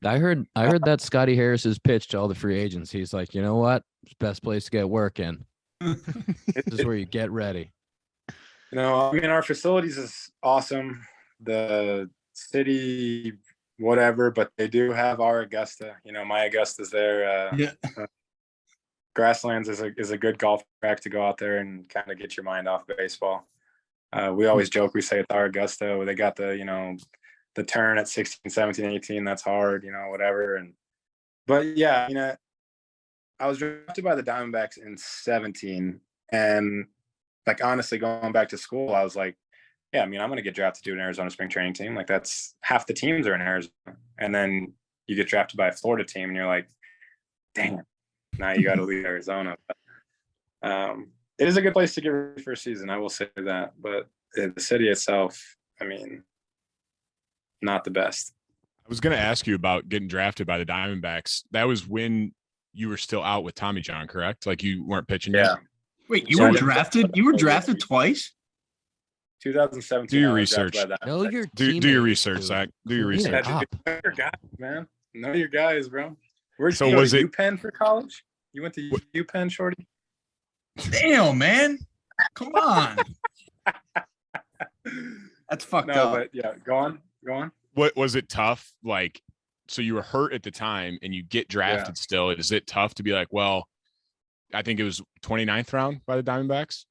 I heard that Scotty Harris has pitched to all the free agents. He's like, you know what? It's the best place to get work in. This is where you get ready. Our facilities is awesome. The city, whatever, but they do have our Augusta. My Augusta's there. Grasslands is a good golf track to go out there and kind of get your mind off baseball. We always joke, we say it's our Augusta. They got the turn at 16, 17, 18. That's hard, whatever. But yeah, I was drafted by the Diamondbacks in 17. And like, honestly, going back to school, I was like, yeah, I'm going to get drafted to an Arizona spring training team. Like that's half the teams are in Arizona. And then you get drafted by a Florida team and you're like, dang it. Now you got to leave Arizona. But, it is a good place to get ready for a season. I will say that, but the city itself, not the best. I was going to ask you about getting drafted by the Diamondbacks. That was when you were still out with Tommy John, correct? Like you weren't pitching yet? Wait, you were drafted? You were drafted twice? 2017. Do your research. Know your do your research, Zach. Do your research. Know your guys, man. Know your guys, bro. Where'd So you go was to it UPenn for college? You went to UPenn, Shorty? Damn, man. Come on. That's fucked up. But yeah, go on. What was it tough? Like, so you were hurt at the time and you get drafted still. Is it tough to be like, well, I think it was 29th round by the Diamondbacks?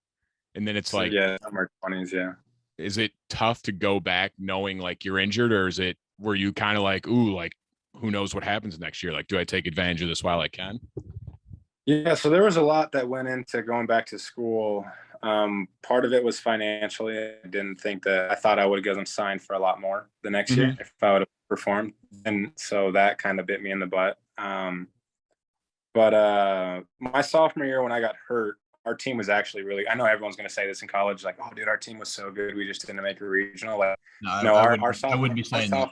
And then it's like, somewhere 20s, yeah. Is it tough to go back knowing like you're injured, or were you kind of like, ooh, like who knows what happens next year? Like, do I take advantage of this while I can? Yeah, so there was a lot that went into going back to school. Part of it was financially. I thought I would have gotten signed for a lot more the next year if I would have performed. And so that kind of bit me in the butt. But my sophomore year when I got hurt, our team was actually really, I know everyone's going to say this in college, like, oh, dude, our team was so good. We just didn't make a regional. Like, I wouldn't be saying that.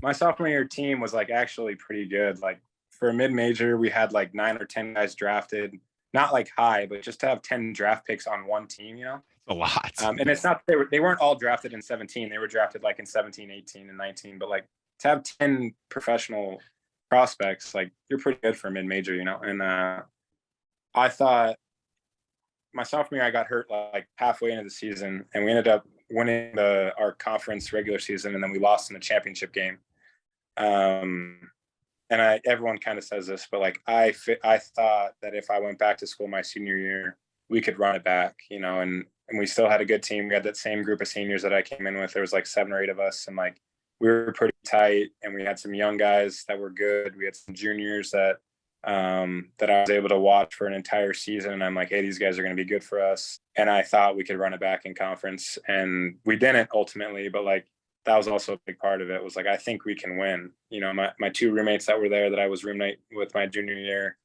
My sophomore year team was like actually pretty good. Like for a mid-major, we had like 9 or 10 guys drafted, not like high, but just to have 10 draft picks on one team, you know, A lot. and it's not they weren't all drafted in 17. They were drafted like in 17, 18, and 19. But like to have 10 professional prospects, like you're pretty good for a mid-major, you know. And I thought my sophomore year I got hurt like halfway into the season, and we ended up winning our conference regular season, and then we lost in the championship game. And everyone kind of says this, but like I thought that if I went back to school my senior year, we could run it back, you know, and we still had a good team. We had that same group of seniors that I came in with. There was like 7 or 8 of us, and like we were pretty tight, and we had some young guys that were good. We had some juniors that I was able to watch for an entire season, and I'm like, hey, these guys are going to be good for us. And I thought we could run it back in conference, and we didn't ultimately, but like that was also a big part of it. Was like, I think we can win. You know, my 2 roommates that were there that I was roommate with my junior year,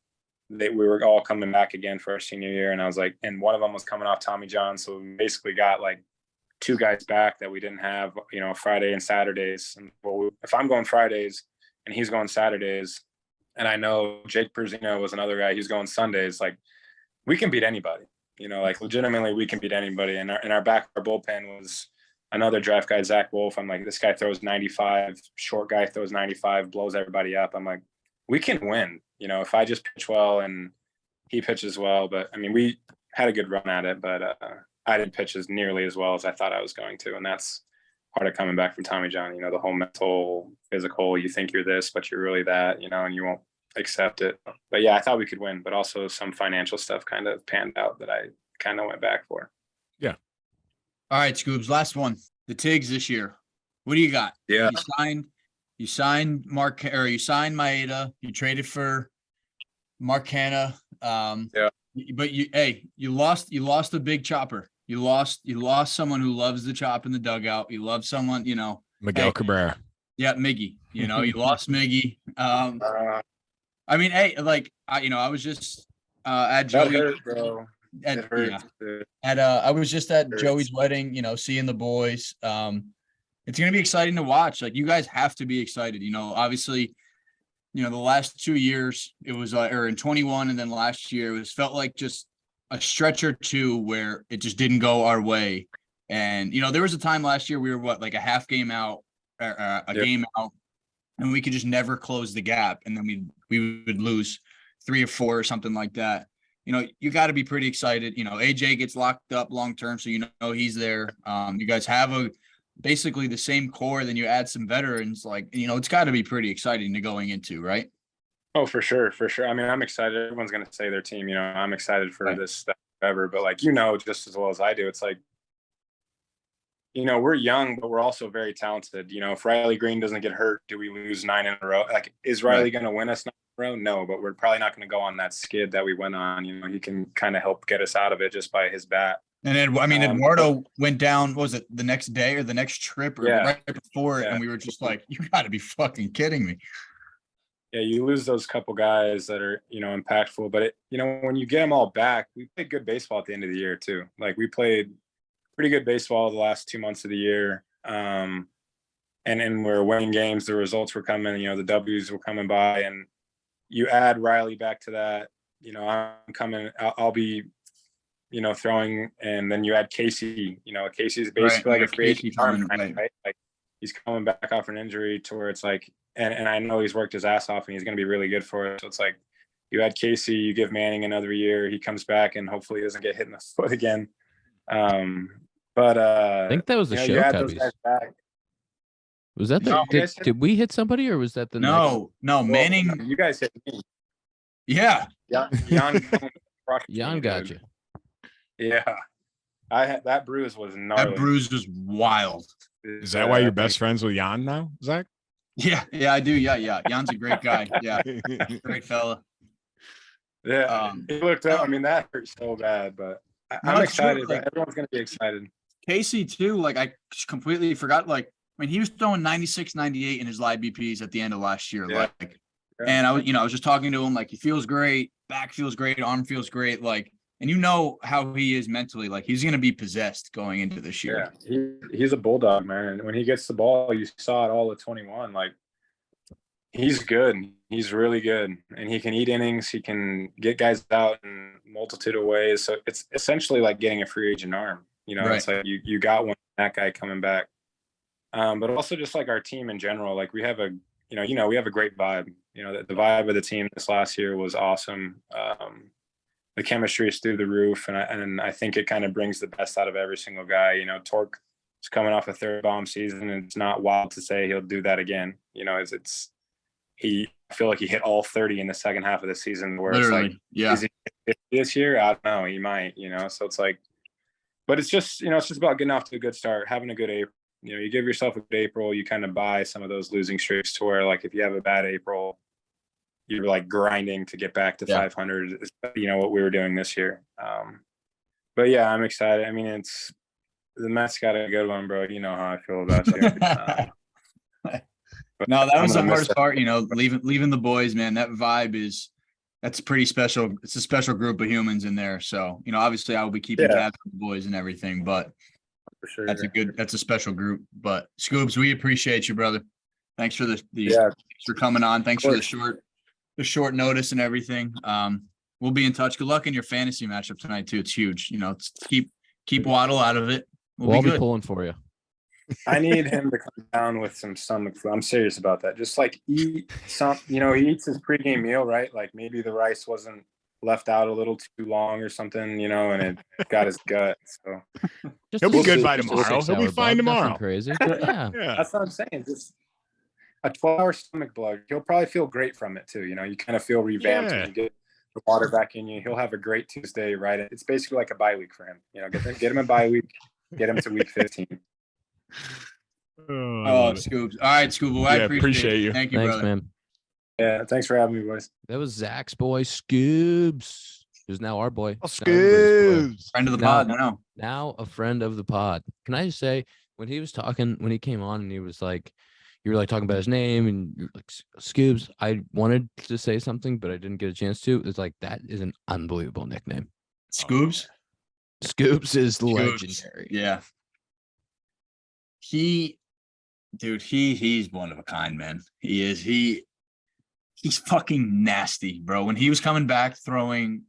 we were all coming back again for our senior year. And I was like, and one of them was coming off Tommy John. So we basically got like 2 guys back that we didn't have, you know, Friday and Saturdays. And well, if I'm going Fridays and he's going Saturdays, and I know Jake Perzino was another guy, he's going Sundays, like we can beat anybody, you know, like legitimately we can beat anybody. And our bullpen was another draft guy, Zack. I'm like, this guy throws 95, short guy throws 95, blows everybody up. I'm like, we can win, you know, if I just pitch well and he pitches well. But I mean, we had a good run at it, but I didn't pitch as nearly as well as I thought I was going to. And that's part of coming back from Tommy John, you know, the whole mental, physical, you think you're this, but you're really that, you know, and you won't accept it. But yeah, I thought we could win, but also some financial stuff kind of panned out that I kind of went back for. Yeah. All right, Scoobs, last one. The Tigs this year. What do you got? Yeah. You signed Maeda. You traded for Mark Hanna. Yeah. But you lost a big chopper. You lost someone who loves the chop in the dugout. You love someone, you know. Miguel Cabrera. Yeah, Miggy. You know, you lost Miggy. I mean, hey, like I was just at Joey. That hurt, bro. I was just at Joey's wedding, you know, seeing the boys. It's gonna be exciting to watch. Like, you guys have to be excited. You know, obviously, you know, the last 2 years it was or in 21 and then last year it was felt like just a stretch or two where it just didn't go our way. And you know, there was a time last year we were like a half game out, game out, and we could just never close the gap, and then we would lose 3 or 4 or something like that. You know, you got to be pretty excited. You know, AJ gets locked up long term, so you know he's there. You guys have basically the same core, then you add some veterans. Like, you know, it's got to be pretty exciting to going into, right? Oh, for sure. I mean, I'm excited. Everyone's going to say their team. You know, I'm excited for this stuff ever. But like, you know, just as well as I do, it's like, you know, we're young, but we're also very talented. You know, if Riley Green doesn't get hurt, do we lose 9 in a row? Like, is Riley going to win us 9 in a row? No, but we're probably not going to go on that skid that we went on. You know, he can kind of help get us out of it just by his bat. And then, I mean, Eduardo went down, what was it, the next day or the next trip or right before it? And we were just like, you got to be fucking kidding me. Yeah, you lose those couple guys that are, you know, impactful. But, you know, when you get them all back, we played good baseball at the end of the year, too. Like, we played pretty good baseball the last 2 months of the year. And we're winning games. The results were coming, you know, the W's were coming by. And you add Riley back to that, you know, I'll be, you know, throwing, and then you add Casey. You know, Casey's basically like a free agent, right? Like, he's coming back off an injury to where it's like, and I know he's worked his ass off and he's going to be really good for it. So it's like, you add Casey, you give Manning another year, he comes back and hopefully he doesn't get hit in the foot again. But I think that was the show cubbies. Was that did we hit somebody or was that the no Manning? You guys hit me. Yeah. Jan got you. Yeah. That bruise was gnarly. That bruise was wild. Is that why you're best friends with Jan now, Zach? Yeah, I do. Yeah. Jan's a great guy. Yeah. Great fella. Yeah. He looked up. I mean, that hurt so bad, but I'm excited. Like, everyone's going to be excited. Casey too. Like, I completely forgot. Like, I mean, he was throwing 96, 98 in his live BPs at the end of last year. Yeah. Like, and I was just talking to him. Like, he feels great. Back feels great. Arm feels great. Like, and you know how he is mentally. Like, he's going to be possessed going into this year. Yeah, he's a bulldog, man. And when he gets the ball, you saw it all at 21. Like, He's good. He's really good, and he can eat innings. He can get guys out in a multitude of ways. So it's essentially like getting a free agent arm. Right. It's like you got one, that guy coming back. But also just like our team in general, like we have a we have a great vibe. The vibe of the team this last year was awesome. The chemistry is through the roof, and I think it kind of brings the best out of every single guy. Torque is coming off a third bomb season, and it's not wild to say he'll do that again. I feel like he hit all 30 in the second half of the season, where Literally, it's like, yeah. is he 50 this year? I don't know. He might, so it's like, but it's just, it's just about getting off to a good start, having a good April. You give yourself a good April, you kind of buy some of those losing streaks to where, like, if you have a bad April, you're like grinding to get back to 500, what we were doing this year. But yeah, I'm excited. I mean, the Mets got a good one, bro. You know how I feel about you. No, that was the hardest part, leaving the boys, man. That vibe that's pretty special. It's a special group of humans in there. So, obviously I will be keeping tabs on the boys and everything, but for sure, that's a special group. But Scoobs, we appreciate you, brother. Thanks for thanks for coming on. Thanks for the short notice and everything. We'll be in touch. Good luck in your fantasy matchup tonight too. It's huge. Keep Waddle out of it. We'll be pulling for you. I need him to come down with some stomach flu. I'm serious about that. Just like eat some, he eats his pregame meal, right? Like maybe the rice wasn't left out a little too long or something, and it got his gut. So he'll be good by tomorrow. He'll be fine tomorrow. Crazy. Yeah. That's what I'm saying. Just a 12-hour stomach bug. He'll probably feel great from it too. You kind of feel revamped when you get the water back in you. He'll have a great Tuesday, right? It's basically like a bye week for him. Get him a bye week, get him to week 15. Scoobs. All right, Scoobal. I appreciate you. Thank you, thanks, brother. Man. Yeah, thanks for having me, boys. That was Zach's boy, Scoobs, who's now our boy. Scoobs. Friend of the pod now a friend of the pod. Can I just say, when he came on and he was like, you were like talking about his name and you're like, Scoobs, I wanted to say something, but I didn't get a chance to. It's like, that is an unbelievable nickname. Scoobs? Scoobs is legendary. Yeah. He's one of a kind, man. He is. He's fucking nasty, bro. When he was coming back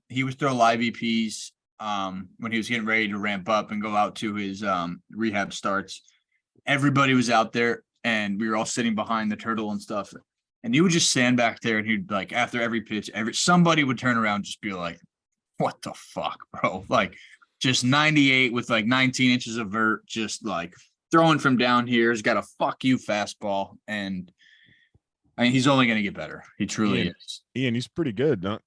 he would throw live EPs when he was getting ready to ramp up and go out to his rehab starts. Everybody was out there and we were all sitting behind the turtle and stuff. And he would just stand back there and he'd like, after every pitch, somebody would turn around and just be like, what the fuck, bro? Like just 98 with like 19 inches of vert, just like throwing from down here. He's got a fuck you fastball. And I mean, he's only going to get better. He truly is. Ian, he's pretty good, don't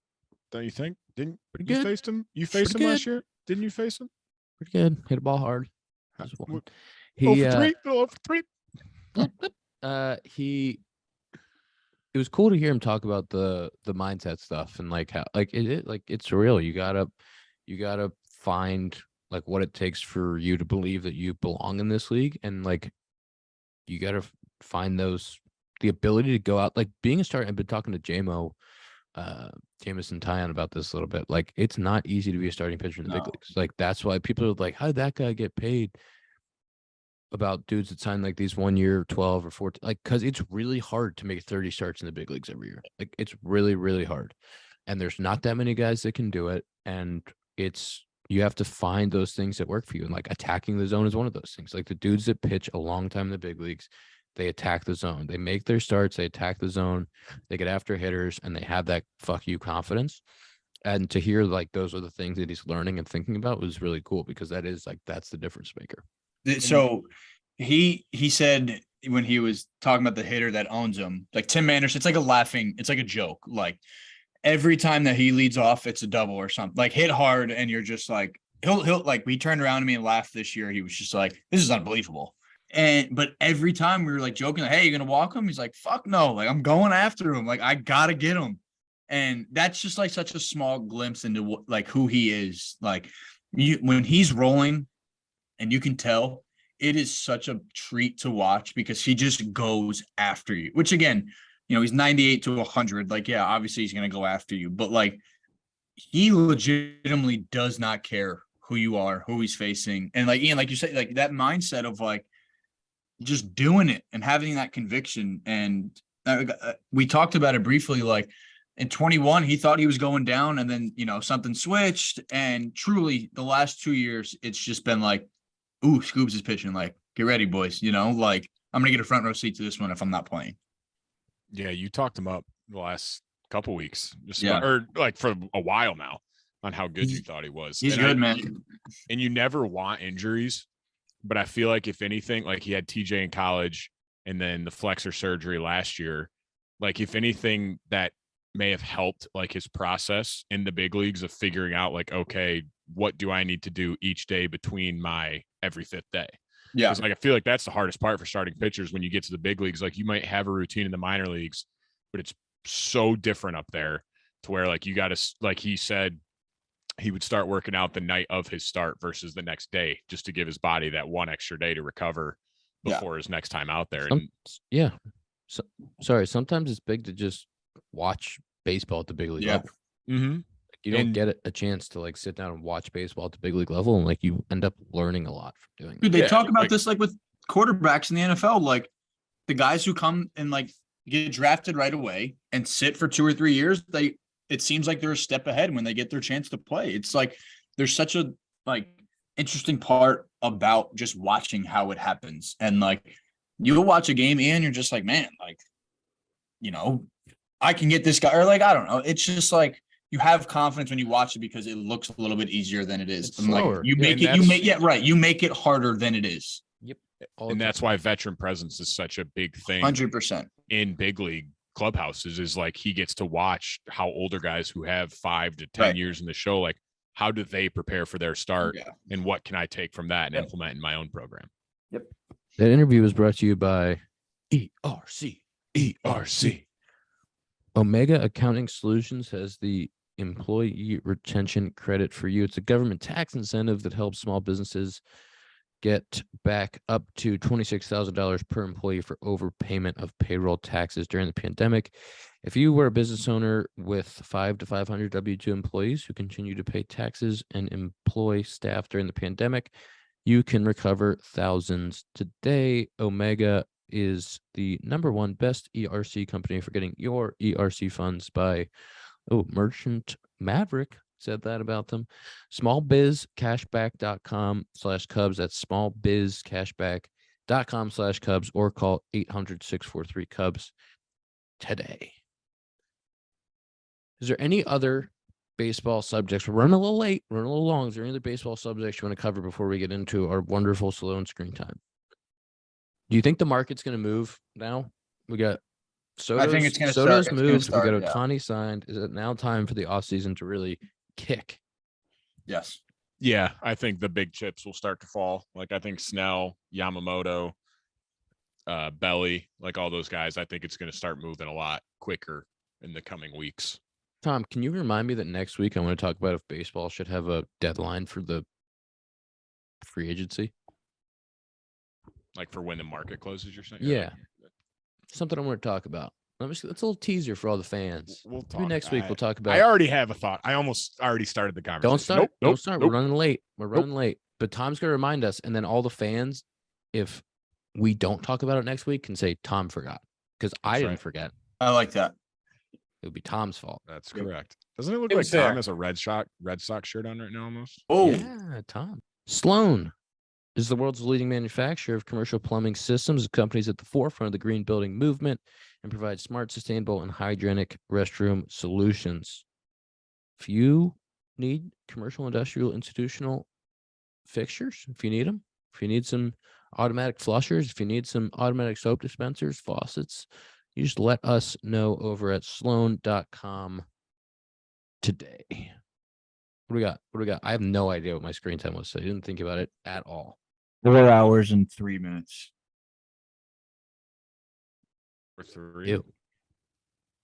you think? Didn't you face him? You faced him last year? Didn't you face him? Pretty good. Hit a ball hard. He 3. It was cool to hear him talk about the mindset stuff and like how like it's real. You gotta find like what it takes for you to believe that you belong in this league, and like you gotta find the ability to go out, like being a starter. I've been talking to Jameson Tyon about this a little bit. Like it's not easy to be a starting pitcher in the big leagues. Like that's why people are like, how did that guy get paid? About dudes that sign like these 1 year, 12 or 14, like, cause it's really hard to make 30 starts in the big leagues every year. Like it's really, really hard. And there's not that many guys that can do it. And you have to find those things that work for you. And like attacking the zone is one of those things. Like the dudes that pitch a long time in the big leagues, they attack the zone. They make their starts, they attack the zone, they get after hitters, and they have that fuck you confidence. And to hear like those are the things that he's learning and thinking about was really cool, because that's the difference maker. So he said when he was talking about the hitter that owns him, like Tim Anderson, it's like a joke. Like every time that he leads off, it's a double or something, like hit hard. And you're just like, he'll like, he turned around to me and laughed this year. He was just like, this is unbelievable. But every time we were like joking, like, hey, you going to walk him? He's like, fuck no. Like I'm going after him. Like I got to get him. And that's just like such a small glimpse into like who he is. Like when he's rolling, and you can tell, it is such a treat to watch because he just goes after you, which again, he's 98 to 100. Like, yeah, obviously he's going to go after you, but like he legitimately does not care who you are, who he's facing. And like, Ian, like you said, like that mindset of like just doing it and having that conviction. And we talked about it briefly. Like in 21, he thought he was going down, and then something switched. And truly, the last 2 years, it's just been like, ooh, Scoobs is pitching. Like, get ready, boys. Like I'm gonna get a front row seat to this one if I'm not playing. Yeah, you talked him up the last couple weeks, Yeah. or like for a while now, on how good you thought he was. He's good, man. And you never want injuries, but I feel like if anything, like he had TJ in college and then the flexor surgery last year, like if anything that may have helped like his process in the big leagues of figuring out like, okay, what do I need to do each day between my every fifth day? Yeah. Because like I feel like that's the hardest part for starting pitchers when you get to the big leagues. Like you might have a routine in the minor leagues, but it's so different up there to where like you got to, like he said, he would start working out the night of his start versus the next day just to give his body that one extra day to recover before his next time out there. And sorry, sometimes it's big to just watch baseball at the big league level. Mm-hmm. You don't get a chance to like sit down and watch baseball at the big league level, and like you end up learning a lot from doing Dude, that. they talk about this like with quarterbacks in the NFL, like the guys who come and like get drafted right away and sit for 2 or 3 years, it seems like they're a step ahead when they get their chance to play. It's like there's such a like interesting part about just watching how it happens. And like you'll watch a game and you're just like, man, like, I can get this guy, or like, I don't know. It's just like you have confidence when you watch it because it looks a little bit easier than it is. And like you make it harder than it is. Yep. And that's why veteran presence is such a big thing. 100% in big league clubhouses is like he gets to watch how older guys who have 5 to 10 years in the show, like how do they prepare for their start and what can I take from that and implement in my own program? Yep. That interview was brought to you by ERC. Omega Accounting Solutions has the employee retention credit for you. It's a government tax incentive that helps small businesses get back up to $26,000 per employee for overpayment of payroll taxes during the pandemic. If you were a business owner with 5 to 500 W-2 employees who continue to pay taxes and employ staff during the pandemic, you can recover thousands today. Omega is the #1 best ERC company for getting your ERC funds by Merchant Maverick said that about them. Smallbizcashback.com/Cubs. That's smallbizcashback.com/Cubs, or call 800-643-Cubs today. Is there any other baseball subjects? We're running a little late. We're running a little long. Is there any other baseball subjects you want to cover before we get into our wonderful Sloan screen time? Do you think the market's going to move now? We got Soto's, I think it's going to Soto's start. moved. We got Ohtani signed. Is it now time for the offseason to really kick? Yes. Yeah, I think the big chips will start to fall. Like I think Snell, Yamamoto, Belly, like all those guys, I think it's going to start moving a lot quicker in the coming weeks. Tom, can you remind me that next week I want to talk about if baseball should have a deadline for the free agency? Like for when the market closes, you're saying? Yeah. Something I want to talk about. It's a little teaser for all the fans. We'll talk. Maybe next week we'll talk about. I already have a thought. I almost already started the conversation. Don't start. Don't start. Nope. We're running late. We're running late. But Tom's going to remind us, and then all the fans, if we don't talk about it next week, can say Tom forgot, because I didn't forget. I like that. It would be Tom's fault. That's correct. Doesn't it look like Tom has a Red Sox shirt on right now almost? Oh, yeah, Tom. Sloan is the world's leading manufacturer of commercial plumbing systems. The company's at the forefront of the green building movement and provides smart, sustainable, and hygienic restroom solutions. If you need commercial, industrial, institutional fixtures, if you need them, if you need some automatic flushers, if you need some automatic soap dispensers, faucets, you just let us know over at sloan.com today. What do we got? What do we got? I have no idea what my screen time was, so I didn't think about it at all. 4 hours and 3 minutes. For 3. Ew.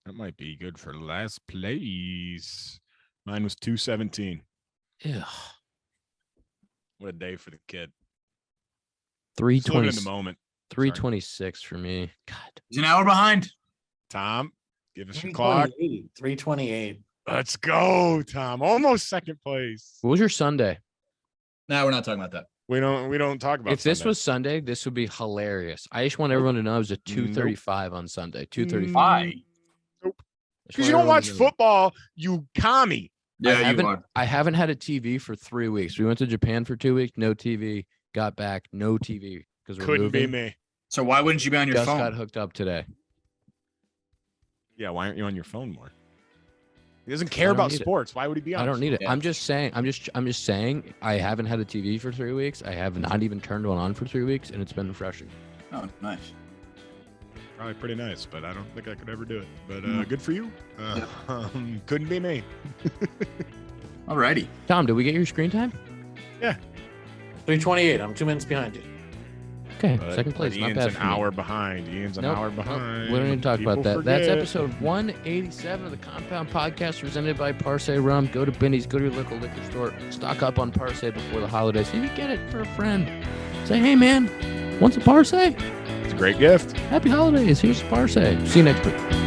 That might be good for last place. Mine was 2:17. Yeah. What a day for the kid. 3:20 in the moment. 3:26 for me. God. He's an hour behind. Tom, give us your clock. 328. Let's go, Tom. Almost second place. What was your Sunday? No, we're not talking about that. We don't talk about. If this Sunday. was Sunday, this would be hilarious. I just want everyone to know it was a 2:35 on Sunday. 2:35. Why? Because you don't watch football, you commie. Yeah, you are. I haven't had a TV for 3 weeks. We went to Japan for 2 weeks, no TV. Got back, no TV because we're Couldn't be moving. me. So why wouldn't you be on your Just phone? got hooked up today. Yeah, why aren't you on your phone more? He doesn't I care don't about need it. sports. Why would he be on? I don't need it. Yeah. I'm just saying. I'm just saying. I haven't had a TV for 3 weeks. I have not even turned one on for 3 weeks, and it's been refreshing. Oh, nice. Probably pretty nice, but I don't think I could ever do it. But Mm. good for you. Couldn't be me. Alrighty. Tom, did we get your screen time? 328. I'm 2 minutes behind you. Okay, But, second place. but Not Ian's bad an for me. hour behind. Ian's an Nope, hour nope, behind. we don't need to talk about People that. That's forget. episode 187 of the Compound Podcast, presented by Parse Rum. Go to Benny's, go to your local liquor store, stock up on Parse before the holidays. If you get it for a friend, say, hey man, want some Parse? It's a great gift. Happy holidays. Here's Parse. See you next week.